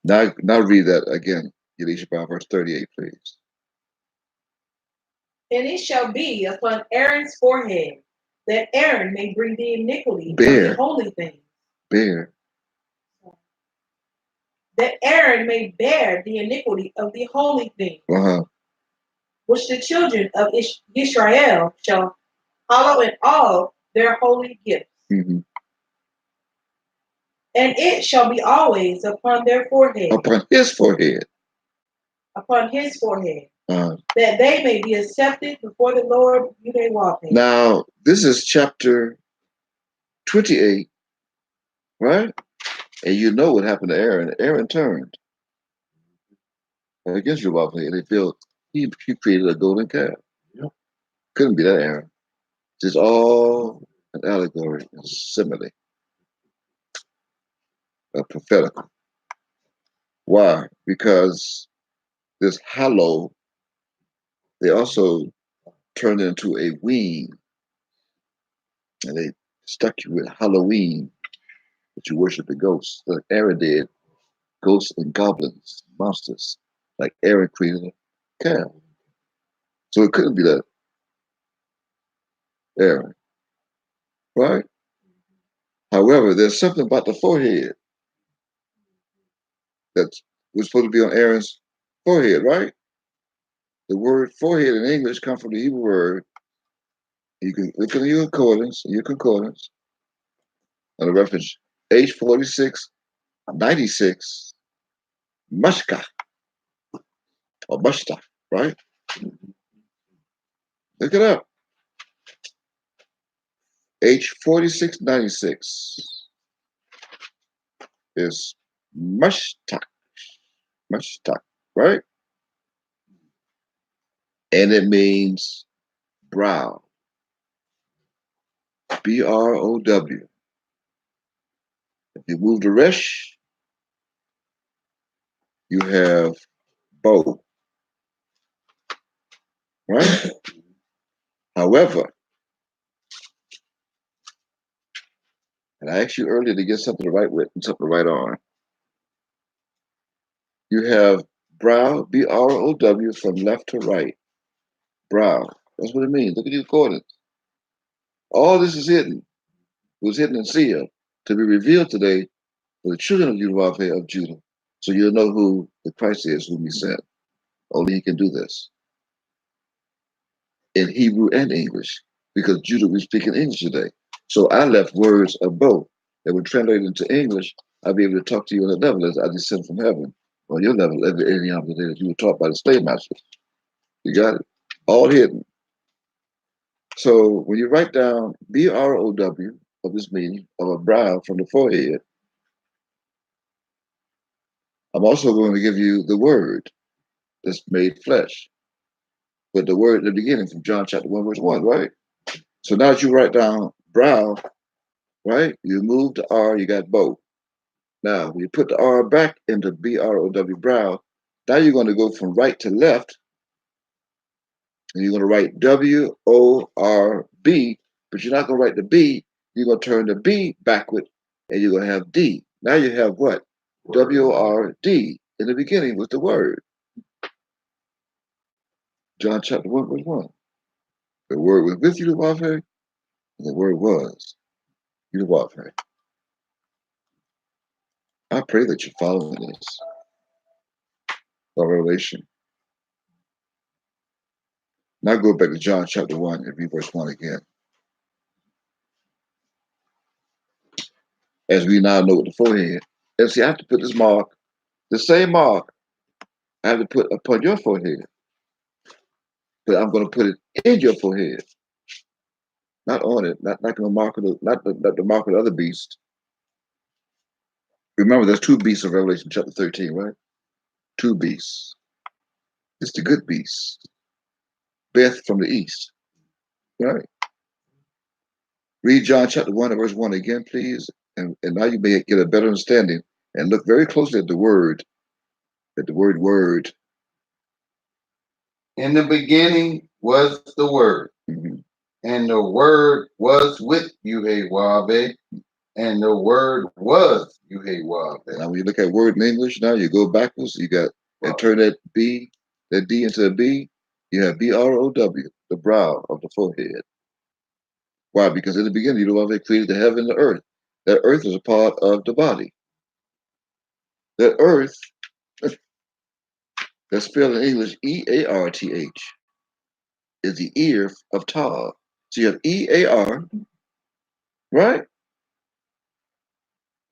Now read that again. Elisha, verse 38, please. And it shall be upon Aaron's forehead, that Aaron may bring the iniquity of the holy things. Bear. That Aaron may bear the iniquity of the holy things, which the children of Israel shall hallow in all their holy gifts. Mm-hmm. And it shall be always upon their forehead. Upon his forehead. Upon his forehead. That they may be accepted before the Lord. Now, this is chapter 28, right? And you know what happened to Aaron. Aaron turned against Jehovah, and he created a golden calf. Yep. Couldn't be that Aaron. It's all an allegory, a simile, a prophetical. Why? Because this hallow, they also turned into a wing, and they stuck you with Halloween, that you worship the ghosts, like Aaron did, ghosts and goblins, monsters, like Aaron created a calf. So it couldn't be that Aaron, right? However, there's something about the forehead that was supposed to be on Aaron's forehead, right? The word forehead in English comes from the Hebrew word. You can look in your concordance, on the reference H4696, Mushka, or Mushta, right? Look it up. H4696 is Mushtak, right? And it means brow. B-R-O-W. If you move the resh, you have bow. Right? However, and I asked you earlier to get something to write with and something to write on. You have brow, B-R-O-W, from left to right. Brow. That's what it means. Look at the coordinates. All this is hidden. It was hidden and sealed to be revealed today for the children of Judah of Judah. So you'll know who the Christ is, whom he sent. Only he can do this. In Hebrew and English, because Judah was speaking English today. So I left words of both that would translate into English. I'll be able to talk to you on a level as I descend from heaven, on your level, any other day that you were taught by the slave masters. You got it? All hidden. So when you write down B-R-O-W of this meaning of a brow from the forehead, I'm also going to give you the word that's made flesh. But the word at the beginning from John chapter 1, verse 1, right? So now that you write down brow, right? You move the R, you got bow. Now, when you put the R back into B-R-O-W, brow, now you're going to go from right to left, and you're going to write W-O-R-B, but you're not going to write the B. You're going to turn the B backward, and you're going to have D. Now you have what? W-O-R-D. In the beginning was the word. John chapter 1, verse 1. The word was with you, the warfare, and the word was you, the warfare. I pray that you're following this by revelation. Now go back to John chapter 1 and read verse 1 again. As we now know with the forehead. And see, I have to put this mark, the same mark, I have to put upon your forehead. But I'm going to put it in your forehead. Not on it, not like the mark of the mark of the other beast. Remember, there's two beasts in Revelation chapter 13, right? Two beasts. It's the good beast. Beth from the east. Right? Read John chapter 1 and verse 1 again, please. And now you may get a better understanding and look very closely at the word, word. In the beginning was the Word, and the Word was with Yahweh, and the Word was Yahweh. Now, when you look at word in English, now you go backwards. You got and turn that D into a B. You have B-R-O-W, the brow of the forehead. Why? Because in the beginning, Yahweh created the heaven and the earth. That earth is a part of the body. That earth, that's spelled in English E-A-R-T-H, is the ear of Tav. So you have E-A-R, right?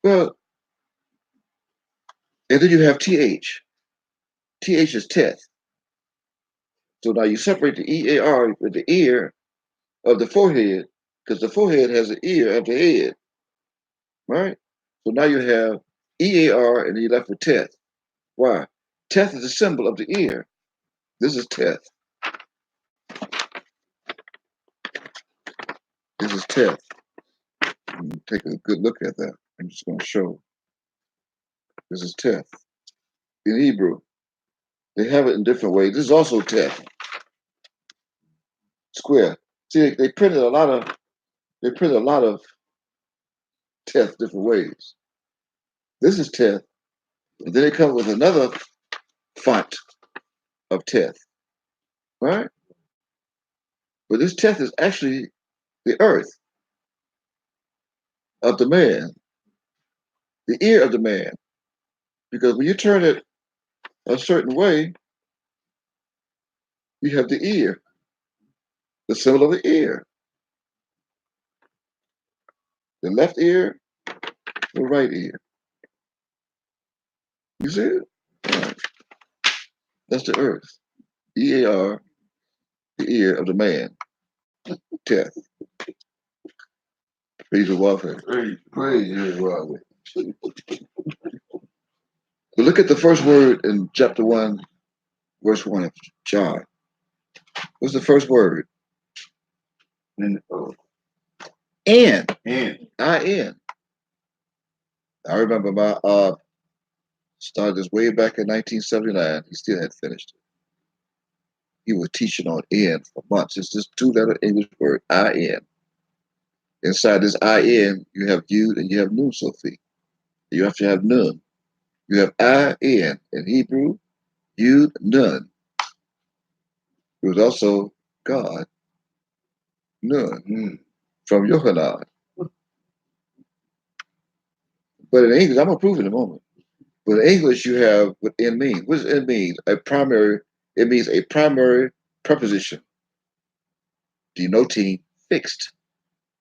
Well, and then you have T-H. T-H is Teth. So now you separate the E-A-R with the ear of the forehead, because the forehead has the ear of the head, right? So now you have E-A-R and then you're left with Teth. Why? Teth is a symbol of the ear. This is Teth. This is Teth. Take a good look at that. I'm just going to show. This is Teth. In Hebrew, they have it in different ways. This is also Teth. Square. See, they printed a lot of Teth different ways. This is Teth. And then they come with another font of Teth. Right? But this Teth is actually the earth of the man, the ear of the man. Because when you turn it a certain way, you have the ear, the symbol of the ear. The left ear, the right ear. You see it? Right. That's the earth. E-A-R, the ear of the man. Teth. Praise the warfare. Praise Yahweh. But look at the first word in chapter 1, verse 1 of John. What's the first word? N. I-N. I remember my started this way back in 1979. He still hadn't finished it. He was teaching on N for months. It's this two-letter English word, I-N. Inside this I-N, you have Yud and you have Nun, Sophie. You have to have Nun. You have I-N in Hebrew, Yud, Nun. It was also God, Nun, from Yohanan. But in English, I'm going to prove it in a moment. But in English, you have what N means. What does N mean? It means a primary preposition denoting fixed,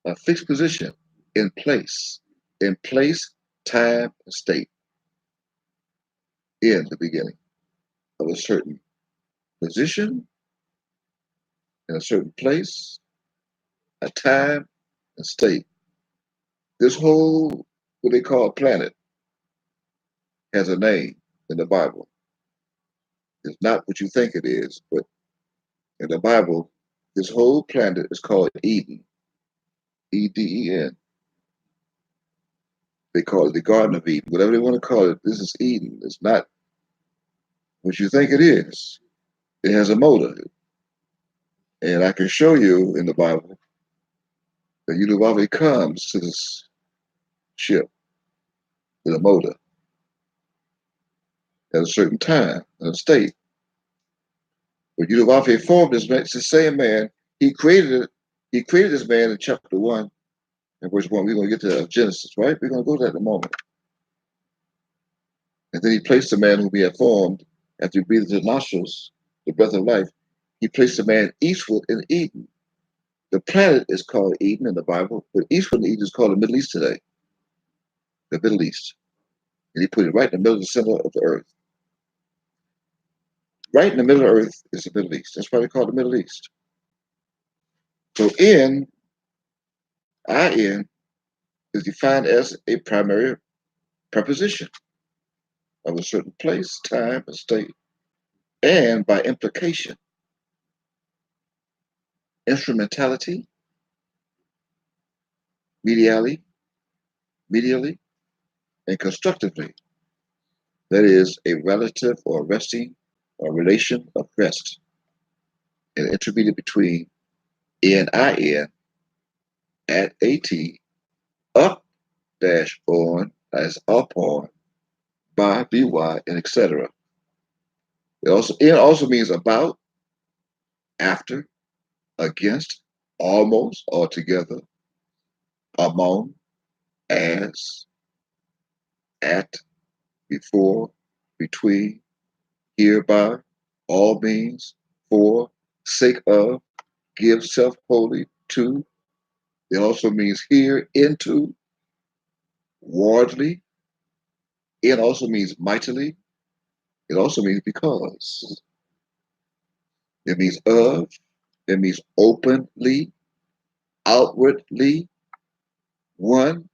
a fixed position in place, time, and state, in the beginning of a certain position, in a certain place, a time, and state. This whole, what they call planet, has a name in the Bible. It's not what you think it is, but in the Bible, this whole planet is called Eden. Eden. They call it the Garden of Eden. Whatever they want to call it, this is Eden. It's not what you think it is. It has a motor. And I can show you in the Bible that Yudavave comes to this ship with a motor at a certain time in a state. But Yudavave formed this man. It's the same man. He created it. He created this man in chapter 1 and verse 1. We're going to get to Genesis, right? We're going to go to that in a moment. And then he placed the man whom he had formed after he breathed his nostrils, the breath of life. He placed the man eastward in Eden. The planet is called Eden in the Bible, but eastward in Eden is called the Middle East today. The Middle East. And he put it right in the middle of the center of the earth. Right in the middle of the earth is the Middle East. That's why they call it the Middle East. So in, is defined as a primary preposition of a certain place, time, or state, and by implication, instrumentality, medially, and constructively. That is a relative or resting or relation of rest, an intermediate between in, at, up, dash, on, as upon, by, by, and etc. It also means about, after, against, almost, altogether, among, as, at, before, between, hereby, all means, for, sake of, give self wholly to. It also means here, into, wardly. It also means mightily. It also means because. It means of. It means openly, outwardly. One,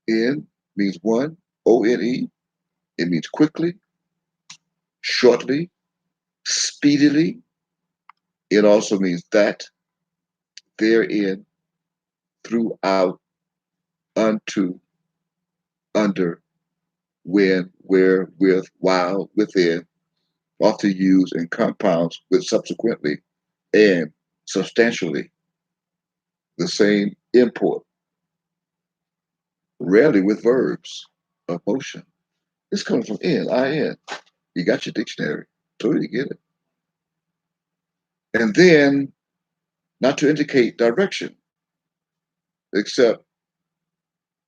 in means one, O-N-E. It means quickly, shortly, speedily. It also means that, therein, throughout, unto, under, when, where, with, while, within, often used in compounds with subsequently and substantially the same import, rarely with verbs of motion. This comes from in. You got your dictionary. Totally get it. And then, not to indicate direction, except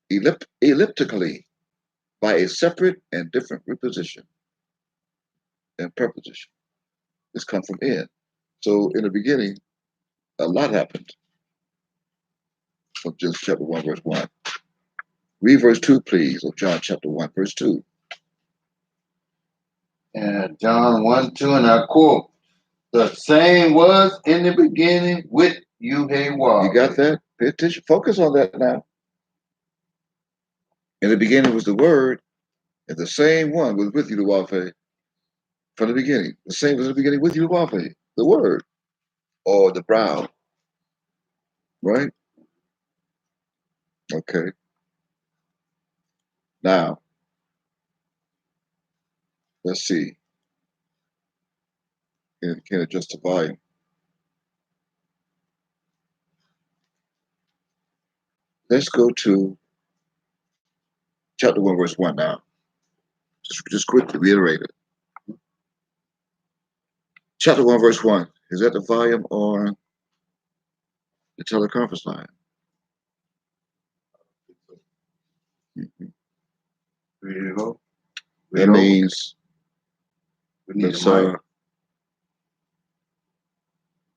elliptically by a separate and different preposition and preposition. This comes from in. So in the beginning, a lot happened from Genesis chapter 1, verse 1. Read verse 2, please, of John chapter 1, verse 2. And John 1, 2, and I quote, the same was in the beginning with Yahweh. You got that? Pay attention. Focus on that now. In the beginning was the Word, and the same one was with Yahweh from the beginning. The same was in the beginning with Yahweh, the Word, or the brown. Right? Okay. Now, let's see. Can adjust the volume. Let's go to chapter 1, verse 1 now. Just quickly reiterate it. Chapter 1, verse 1. Is that the volume on the teleconference line? Mhm. There you go. That means we need let's, a mic.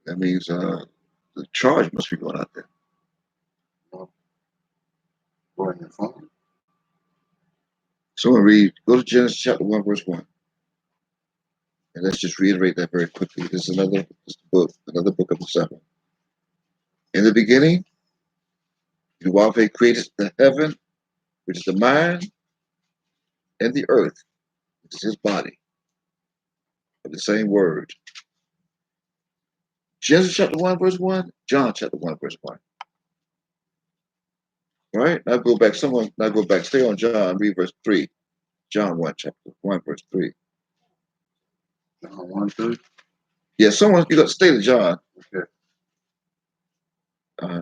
that means the charge must be going out there. Go on your phone. Someone read, go to Genesis chapter 1, verse 1. And let's just reiterate that very quickly. This is another book of the seven. In the beginning, Yahweh created the heaven, which is the mind, and the earth, which is his body, of the same word. Genesis chapter 1, verse 1, John chapter 1, verse 1. Right? Now go back. Now go back. Stay on John. Read verse 3. John 1, chapter 1, verse 3. John 1, 3. Yeah, you got to stay to John. Okay. Uh,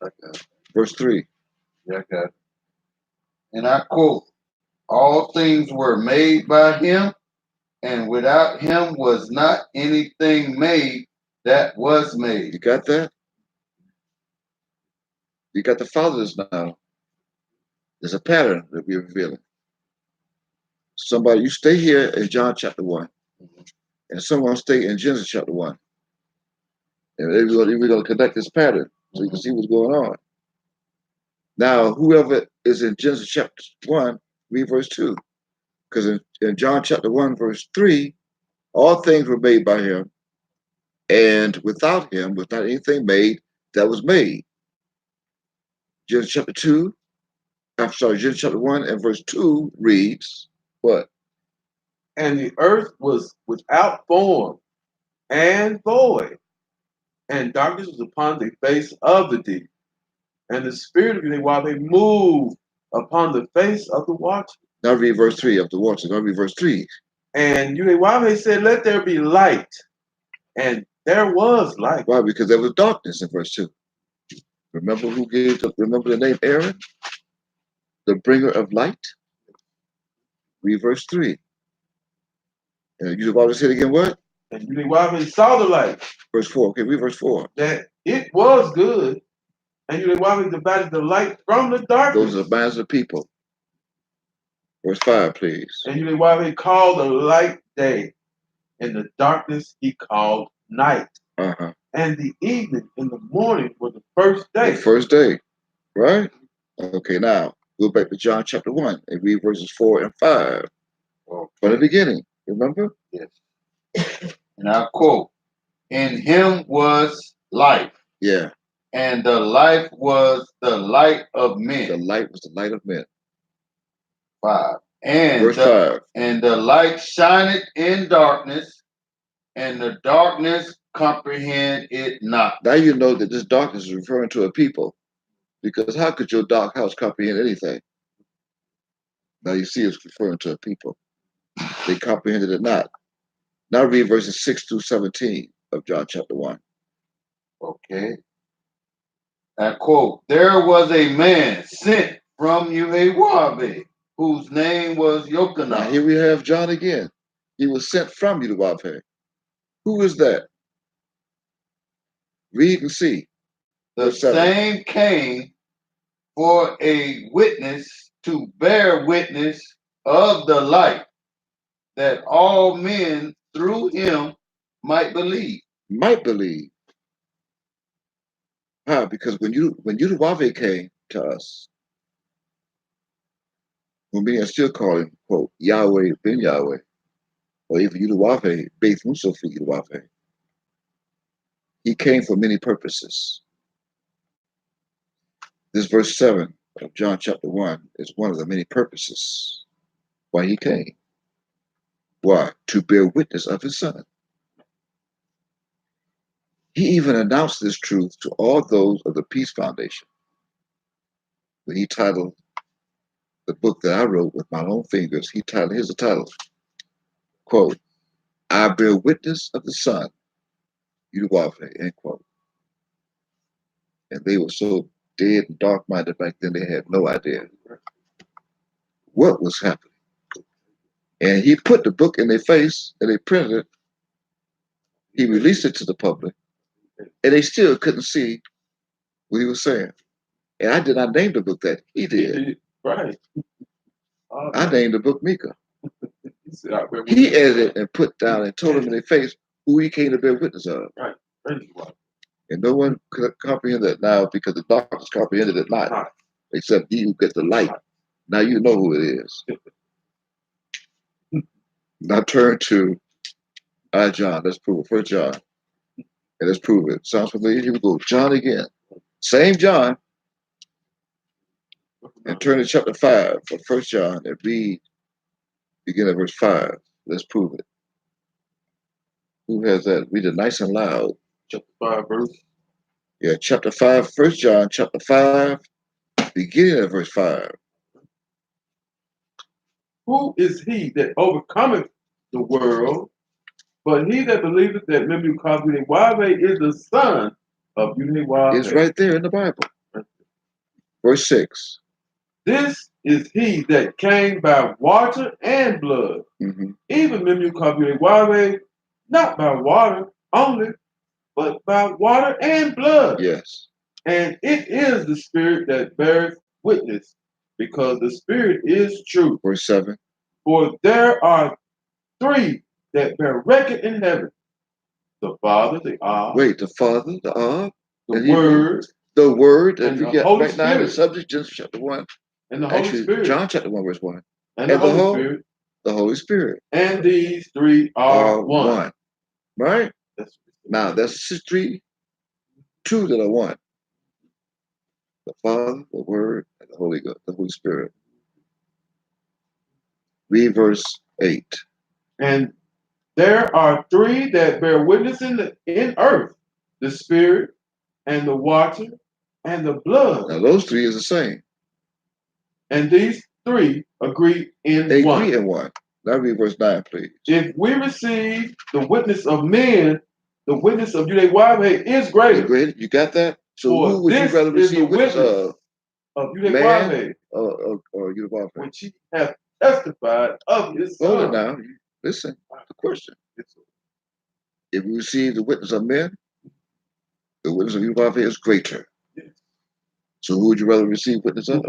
Okay. verse 3. Yeah, I got it. And I quote, all things were made by him, and without him was not anything made that was made. You got that? You got the fathers now. There's a pattern that we're revealing. Somebody, you stay here in John chapter 1, and someone stay in Genesis chapter 1. And we're going to connect this pattern so you can see what's going on. Now, whoever is in Genesis chapter 1, read verse 2. Because in John chapter 1, verse 3, all things were made by him, and without him was not anything made that was made. Genesis chapter 2, I'm sorry, Genesis chapter 1 and verse 2 reads, what? And the earth was without form and void, and darkness was upon the face of the deep. And the Spirit of Yahweh moved upon the face of the waters. Now read verse 3 of the waters. Now read verse 3. And Yahweh said, let there be light. And there was light. Why? Because there was darkness in verse 2. Remember remember the name Aaron? The bringer of light? Read verse 3. And you about to say it again, what? And Yahweh saw the light. Verse 4. Okay, read verse 4. That it was good. And Yahweh divided the light from the darkness. Those are the minds of the people. Verse 5, please. And Yahweh called the light day, and the darkness he called night. Uh-huh. And the evening and the morning were the first day. The first day, right? Okay, now go back to John chapter 1 and read verses 4 and 5. Okay. From the beginning, remember? Yes. And I quote, in him was life. Yeah. And the life was the light of men. The light was the light of men. 5. And verse 5. And the light shineth in darkness, and the darkness comprehend it not. Now you know that this darkness is referring to a people. Because how could your dark house comprehend anything? Now you see it's referring to a people. They comprehended it not. Now read verses 6 through 17 of John chapter 1. Okay. I quote, there was a man sent from Yahweh, whose name was Now Yochanan. here we have John again. He was sent from Yahweh. Who is that? Read and see. The Verse 7. same came for a witness to bear witness of the light, that all men through him might believe. Might believe. How? Because when Yahweh came to us, when we are still calling, quote, Yahweh ben Yahweh, or even Yahweh, Beit Musa for Yahweh, he came for many purposes. This verse 7 of John chapter 1 is one of the many purposes why he came. Why? To bear witness of his son. He even announced this truth to all those of the Peace Foundation when he titled the book that I wrote with my own fingers. Here's the title, quote, I bear witness of the Son, Yahweh, end quote. And they were so dead and dark-minded back then, they had no idea what was happening. And he put the book in their face, and they printed it. He released it to the public, and they still couldn't see what he was saying. And I did not name the book that. He did. Right. I named the book Mika. He said, He edited and put down and told them in their face who he came to bear witness of. right. And no one could comprehend that now because the darkness comprehended it not, except he who gets the light. Now you know who it is. Now turn to John. Let's prove it. First John. And let's prove it. Sounds familiar? Here we go. John again. Same John. And turn to chapter 5 of First John and read, begin at verse 5. Let's prove it. Who has that? Read it nice and loud. Chapter 5, verse. Yeah, chapter 5, 1 John, chapter 5, beginning at verse 5. Who is he that overcometh the world? But he that believeth that Memu Kabude is the son of Yudhe It's right there in the Bible. Verse 6. This is he that came by water and blood, even Memu Kabude, not by water only, but by water and blood. Yes. And it is the Spirit that beareth witness, because the Spirit is true. Verse 7. For there are three that bear record in heaven: the Father, the Ab, Wait, the Father, the Ab, the Word, the Word, and we the get Holy right now the Spirit. subject, Genesis chapter 1. And the Holy Actually, Spirit. John chapter 1, verse 1. And the Holy Spirit. The Holy Spirit. And these three are one. Right? Now, that's three, two that are one. The Father, the Word, and the Holy Spirit. Read verse 8. And there are three that bear witness in earth: the Spirit, and the water, and the blood. Now, those three is the same. And these three agree in one. Agree in one. Now read verse 9, please. If we receive the witness of men, the witness of Yudhe is greater. You got that? So For who would you this rather is the receive witness witness of? Yudhe Man or Yudhe? which he hath testified of his son. Hold it now. Listen to the question. If we receive the witness of men, the witness of Yudhe is greater. Yes. So who would you rather receive witness of?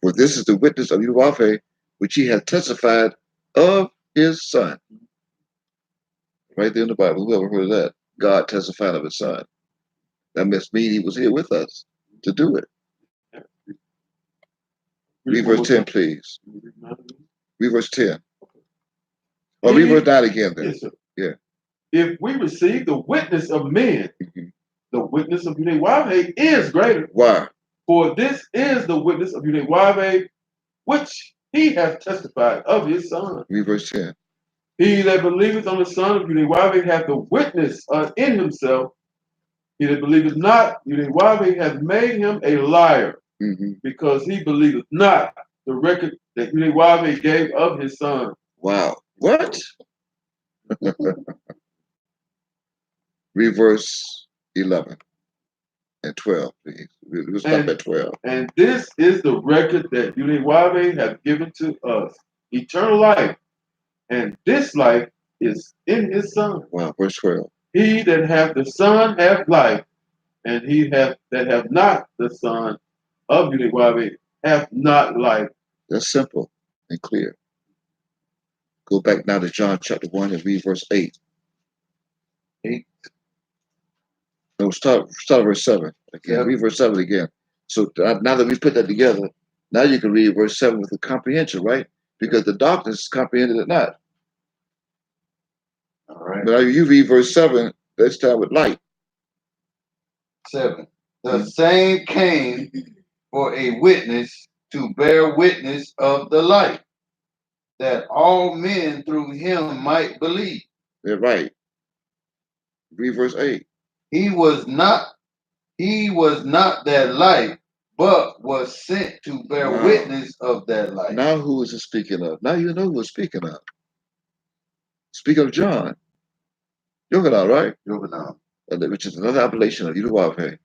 For this is the witness of Yudhe, which he hath testified of his son. Right there in the Bible. Who ever heard of that? God testified of his son. That must mean he was here with us to do it. Read verse 10, please. Read verse 10. Or read verse 9 again then. Yes, sir. Yeah. If we receive the witness of men, the witness of Yudhe is greater. Why? For this is the witness of Yudhe, which he hath testified of his son. Read verse 10. He that believeth on the Son of Yudhe hath the witness in himself. He that believeth not, Yudhe hath made him a liar, because he believeth not the record that Yudhe gave of his son. Wow. What? Read verse 11 and 12, please. We'll stop at 12. And this is the record that Yudhe hath given to us, eternal life. And this life is in his Son. Wow, verse 12. He that hath the Son hath life, and he that hath not the Son of Yudhe hath not life. That's simple and clear. Go back now to John chapter 1 and read verse 8. 8? No, start verse 7 again. Yeah. Read verse 7 again. So now that we put that together, now you can read verse 7 with the comprehension, right? Because the darkness comprehended it not. All right. But now you read verse 7, let's start with light. 7. The same came for a witness to bear witness of the light, that all men through him might believe. Yeah, right. Read verse 8. He was not that light, but was sent to bear witness of that light. Now who is it speaking of? Now you know who it's speaking of. Speaking of John. Yochanan, right? Yochanan. Which is another appellation of Yudhe.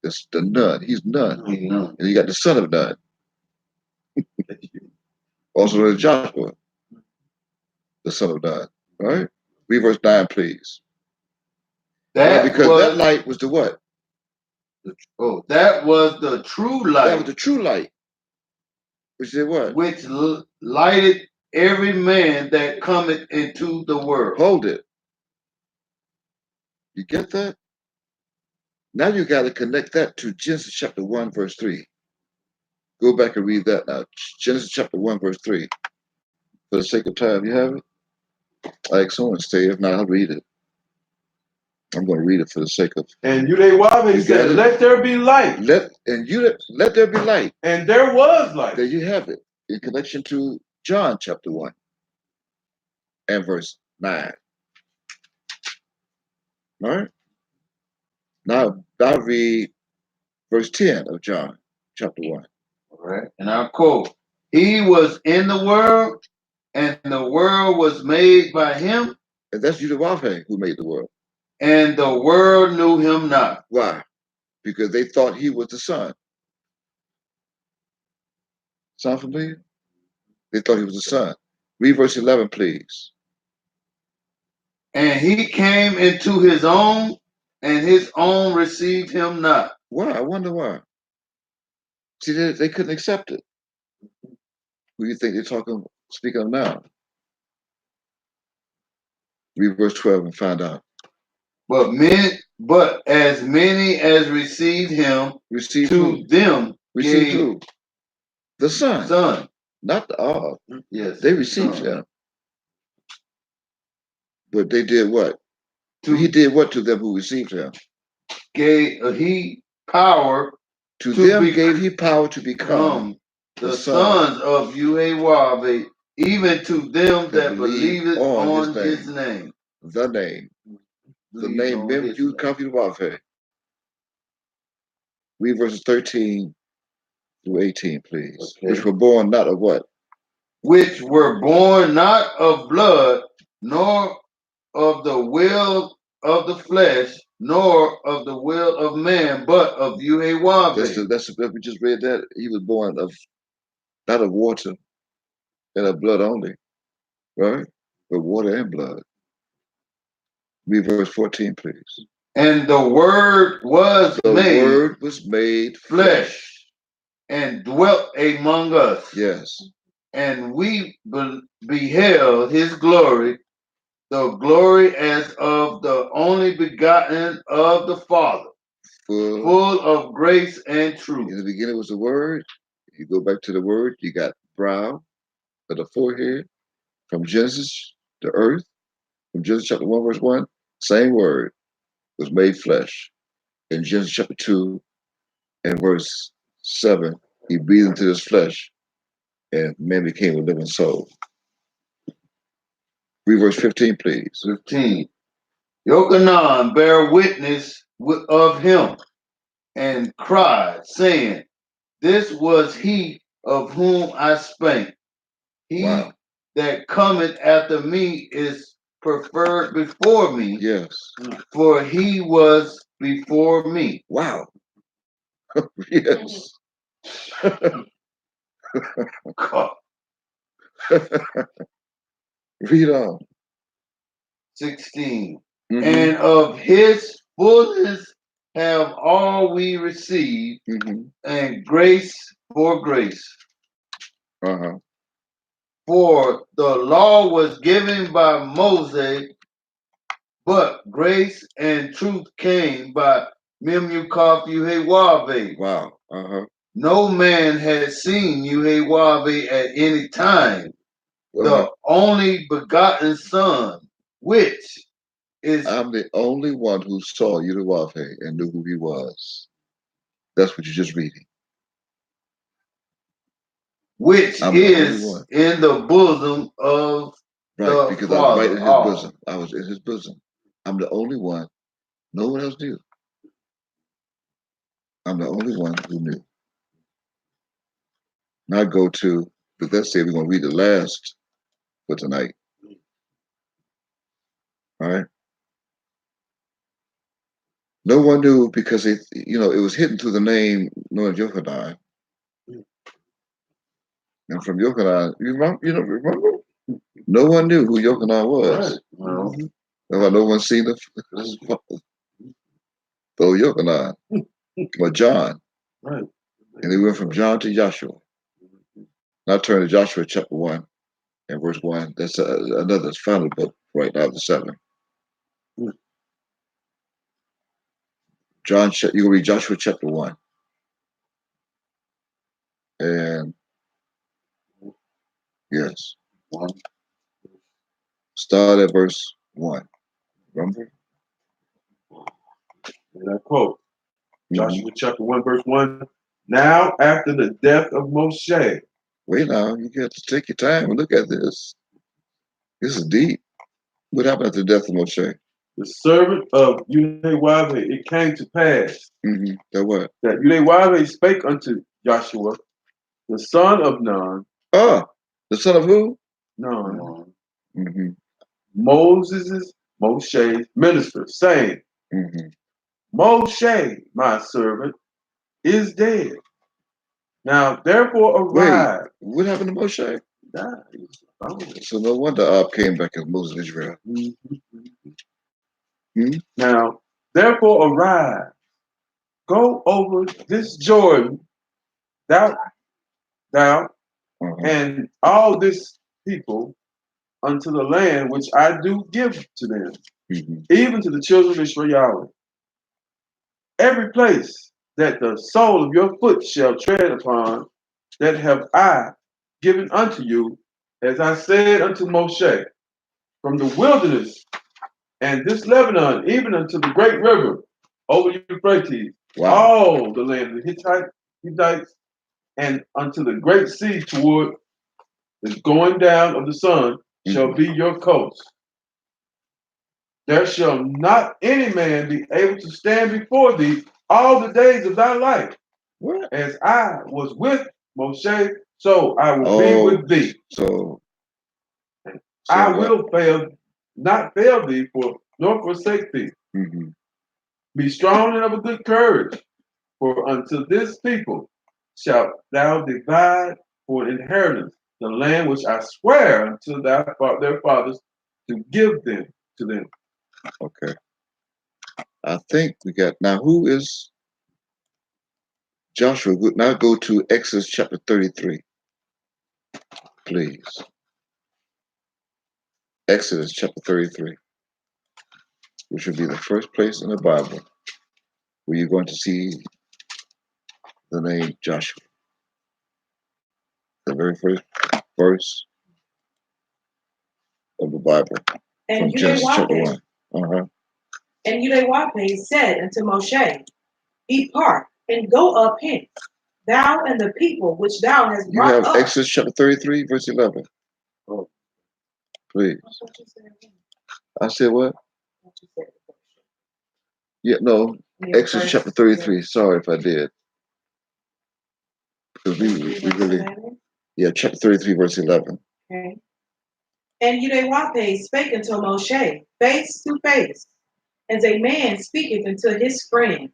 That's the nun. He's none. And you got the son of none. Also known as Joshua, the son of none. Right? Read verse 9, please. Because that light was the what? That was the true light. That was the true light. Which did what? Which lighted every man that cometh into the world. Hold it. You get that? Now you got to connect that to Genesis chapter 1, verse 3. Go back and read that now. Genesis chapter 1, verse 3. For the sake of time, you have it? I ask someone to stay. If not, I'll read it. I'm going to read it for the sake of. And Yudhe said, "Let there be light." Let there be light. And there was light. There you have it. In connection to John chapter 1 and verse 9. All right? Now read verse 10 of John chapter 1. All right. And I quote, he was in the world, and the world was made by him, And that's Yudawave who made the world. and the world knew him not. Why? Because they thought he was the Son. Sound familiar? They thought he was the Son. Read verse 11, please. And he came into his own, and his own received him not. Why? I wonder why. See, they couldn't accept it. Who do you think they're speaking of now? Read verse 12 and find out. But as many as received him, Received to who? them Received gave who? The Son. Son. Not the all. Yes. They received him. But they did what? He To did what to them who received him? gave he power To them gave he power to become the sons of Uawabe, even to them that believe on his name. The name. The name Mem Yu Kafi Wafe. Read verses 13 through 18, please. Okay. Which were born not of what? Which were born not of blood, nor of the will of the flesh, nor of the will of man, but of Uawabe. That's we just read that. He was born of not of water and of blood only, right? But water and blood. Read verse 14, please. And the word was made flesh and dwelt among us. Yes. And we beheld his glory, the glory as of the only begotten of the Father, full of grace and truth. In the beginning was the Word. You go back to the Word, you got brow of the forehead. From Genesis, the earth. From Genesis chapter 1, verse 1, same word was made flesh. In Genesis chapter 2 and verse 7, he breathed into his flesh and man became a living soul. Read verse 15, please. 15. Yochanan bare witness of him and cried, saying, this was he of whom I spake. He that cometh after me is preferred before me. Yes. For he was before me. Wow. Yes. Read on. 16. And of his fullness have all we received, and grace for grace. For the law was given by Moses, but grace and truth came by Memukaf Uhewabe. Wow. No man has seen Uhewabe at any time. The only begotten Son, which is... I'm the only one who saw Uhewabe and knew who he was. That's what you're just reading. Which is in the bosom of the because Father. I was right in his bosom. I was in his bosom. I'm the only one. No one else knew. I'm the only one who knew. Now go to, but let's say we're going to read the last for tonight. All right. No one knew because it was hidden through the name known as Yochanan. And from Yochanan, remember? No one knew who Yochanan was. Right. No one seen the Yochanan or John. Right. And they went from John to Joshua. Now turn to Joshua chapter 1 and verse 1. That's another final book right now, the 7. You can read Joshua chapter 1. And yes. Start at verse 1. Remember? And I quote, Joshua chapter 1, verse 1. Now, after the death of Moshe. Wait now, you got to take your time and look at this. This is deep. What happened after the death of Moshe? the servant of Yudewave, it came to pass That what? that Yudewave spake unto Joshua, the son of Nun, Ah, the son of who? Nun, Mm-hmm. Moshe's minister, saying, Mm-hmm. Moshe, my servant, is dead. Now therefore Wait, arise. what happened to Moshe? Died. So no wonder Ab came back as Moses of Israel. Now therefore arise, go over this Jordan, thou and all this people unto the land which I do give to them, even to the children of Israel. Every place that the sole of your foot shall tread upon, that have I given unto you, as I said unto Moshe, from the wilderness and this Lebanon, even unto the great river over Euphrates, all the land of the Hittites, and unto the great sea toward the going down of the sun shall be your coast. There shall not any man be able to stand before thee all the days of thy life. What? As I was with Moshe, so I will be with thee. So I will not fail thee, nor forsake thee. Be strong and of a good courage, for unto this people shalt thou divide for an inheritance the land which I swear unto their fathers to give them to them. Okay. I think we got now. Who is Joshua? Now go to Exodus chapter 33, please. Exodus chapter 33, which would be the first place in the Bible where you're going to see the name Joshua. The very first verse of the Bible from Genesis chapter 1. And Yudewate said unto Moshe, Depart and go up hence, thou and the people which thou hast brought up. You have Exodus chapter 33, verse 11. Oh, please. I said what? Yeah, no. Exodus chapter 33. Sorry if I did. Because we really, chapter 33, verse 11. Okay. And Yudewate spake unto Moshe face to face, as a man speaketh unto his friend.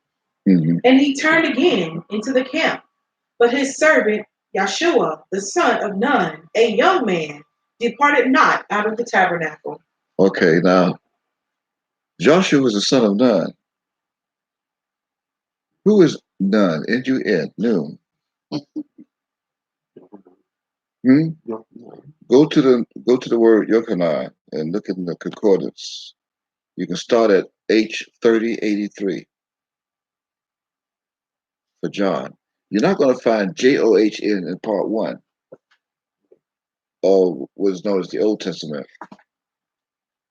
And he turned again into the camp. But his servant Yeshua, the son of Nun, a young man, departed not out of the tabernacle. Okay, now Joshua was the son of Nun. Who is Nun? N-U-N, Nun. Go to the word Yochanan and look in the concordance. You can start at H3083 for John. You're not going to find John in part 1, or what is known as the Old Testament.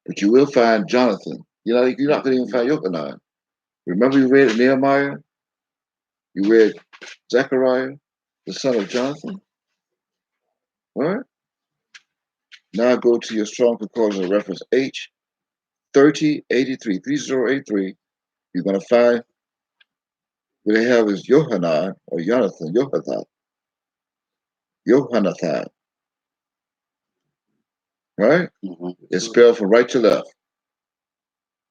But you will find Jonathan. You're not going to even find Yochanan. Remember you read Nehemiah? You read Zechariah, the son of Jonathan? All right? Now go to your strong concordance reference H3083, 3083. You're going to find what they have is Yohanan or Jonathan, Yohanathan. Right? It's spelled from right to left.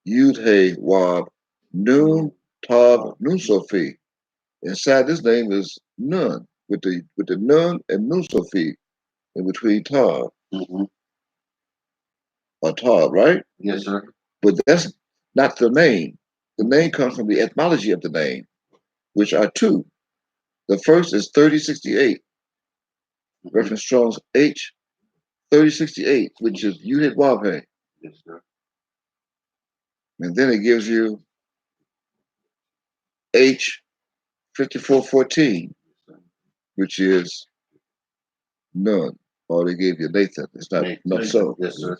Yud He Wab Nun Tav Nun Sophie. Inside this name is Nun with the Nun and Nun Sophie in between Tav. Or Tav, right? Yes, sir. But that's not the name. The name comes from the etymology of the name, which are two. The first is 3068, reference Strong's H3068, which is Yud Wabhe. Yes, sir. And then it gives you H5414, which is Nun. Or they gave you Nathan. It's not so. Yes, sir.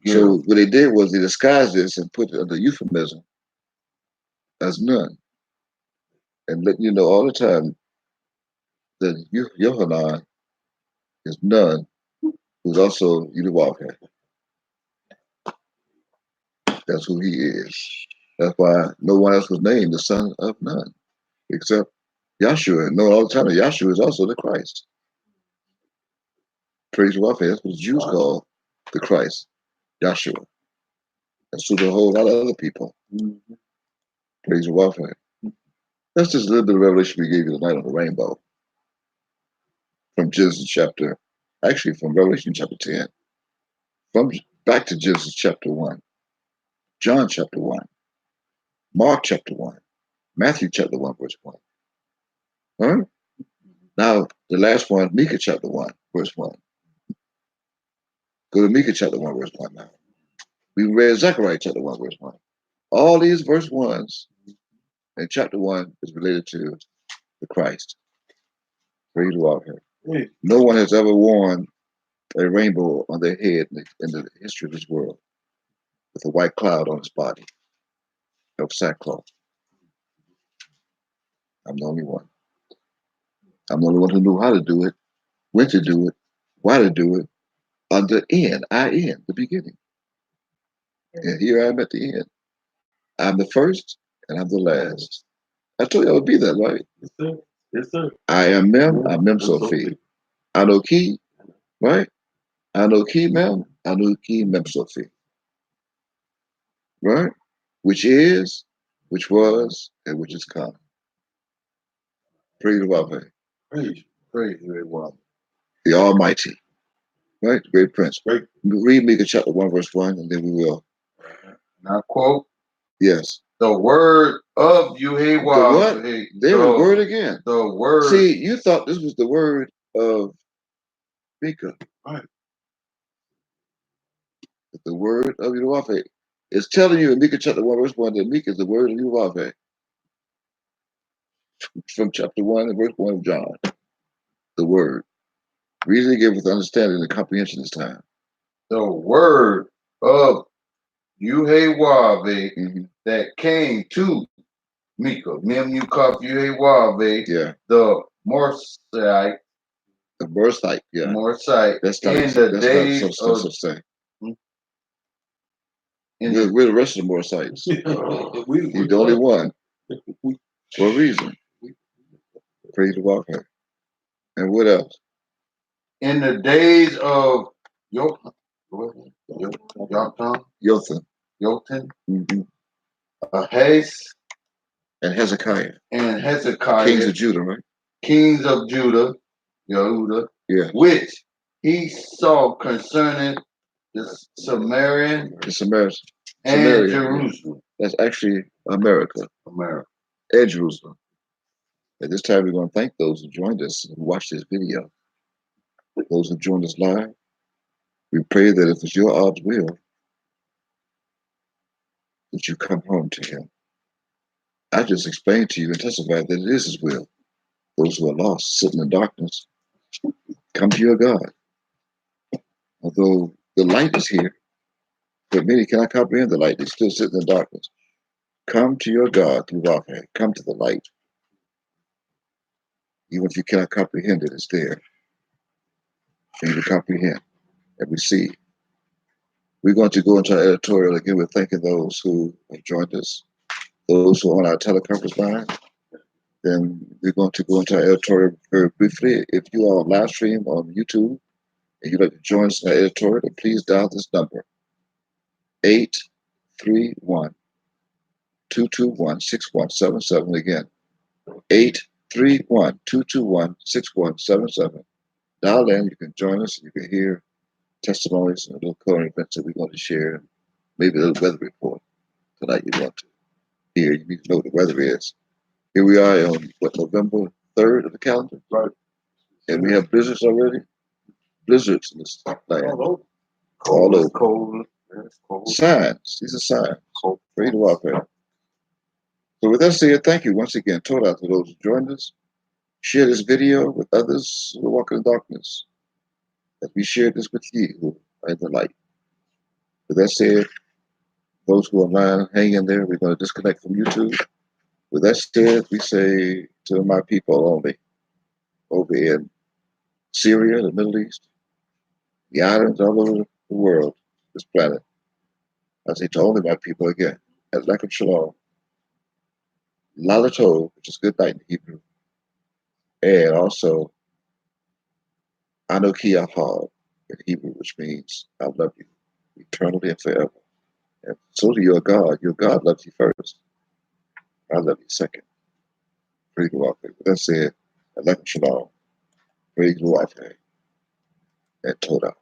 So what they did was they disguised this and put it under euphemism as Nun. And letting you know all the time that Yohanan is Nun, who's also Yudawabhe. That's who he is. That's why no one else was named the Son of None, except Yahshua. No, all the time, Yahshua is also the Christ. Praise the Lord. That's what the Jews call the Christ, Yahshua. That's to a whole lot of other people. Mm-hmm. Praise the Lord. That's just a little bit of revelation we gave you tonight on the rainbow. From Genesis chapter, actually from Revelation chapter 10. From back to Genesis chapter 1, John chapter 1, Mark chapter 1, Matthew chapter 1, verse 1. Huh? Now, the last one, Micah chapter 1, verse 1. Go to Micah chapter 1, verse 1 now. We read Zechariah chapter 1, verse 1. All these verse 1s in chapter 1 is related to the Christ. Praise the Lord. No one has ever worn a rainbow on their head in the history of this world with a white cloud on his body of sackcloth. I'm the only one. I'm the only one who knew how to do it, when to do it, why to do it, under I-N, the beginning. And here I'm at the end. I'm the first and I'm the last. I told you I would be that, right? Yes, sir. Yes, sir. I am Mem, I'm Mem Sophie. Anoki, right? Anoki Mem, Anoki Mem Sophie. Right? Which is, which was, and which is come. Praise the Lord. Praise you, well. The Almighty. Right? The great Prince. Great. Read Micah chapter 1, verse 1, and then we will. Now quote. Yes. The word of Yuhewah. The what? There's a word again. The word. See, you thought this was the word of Micah. Right. But the word of Yahweh is telling you in Micah chapter 1, verse 1 that Micah is the word of Yahweh. From chapter 1 and verse 1 of John. The word. Reason give with understanding and comprehension this time. The word of Yuhewah that came to Micah. Mem Yukaf Yuhewah. Yeah. The Morsite. The Morsite, yeah. Morsite. That's not, in the that's days not of say. In We're the rest of the Morsites. He's the only one. For a reason. Praise the Lord. And what else? In the days of Yotam. Yotam. Ahaz. And Hezekiah. And Hezekiah. Kings of Judah, right? Kings of Judah. Yehuda. Yeah. Which he saw concerning the Samaritan. The Samaritans. And Samaria. Jerusalem. That's actually America. And Jerusalem. At this time, we're going to thank those who joined us and watched this video. Those who joined us live, we pray that if it's your God's will, that you come home to him. I just explained to you and testified that it is his will. Those who are lost, sitting in darkness, come to your God. Although the light is here, but many cannot comprehend the light. They still sit in the darkness. Come to your God through Rapha. Come to the light. Even if you cannot comprehend it, it's there. And you comprehend and receive. We're going to go into our editorial again. We're thanking those who have joined us, those who are on our teleconference line. Then we're going to go into our editorial very briefly. If you are on live stream on YouTube and you'd like to join us in our editorial, then please dial this number, 831-221-6177. Again, 831-221-6177. Dial in, you can join us, you can hear testimonies and little current events that we're going to share, maybe a little weather report tonight you want to hear. You need to know what the weather is. Here we are on November 3rd of the calendar. Right. And we have blizzards already. Blizzards in this land. All over. Cold. Signs. These are signs. Pray to our prayer. So with that said, thank you once again. Told out to those who joined us. Share this video with others who walk in darkness. As we share this with you who are in the light. With that said, those who are online, hang in there. We're going to disconnect from YouTube. With that said, we say to my people only over in Syria, the Middle East, the islands all over the world, this planet. I say to only my people again, as Lakim Shalom, Lalato, which is good night in Hebrew, and also Anoki Ahad in Hebrew, which means I love you eternally and forever. And so do your God. Your God loves you first. I love you second. Praise the Lord. With that said, Lakim Shalom, praise the Lord, and Toda.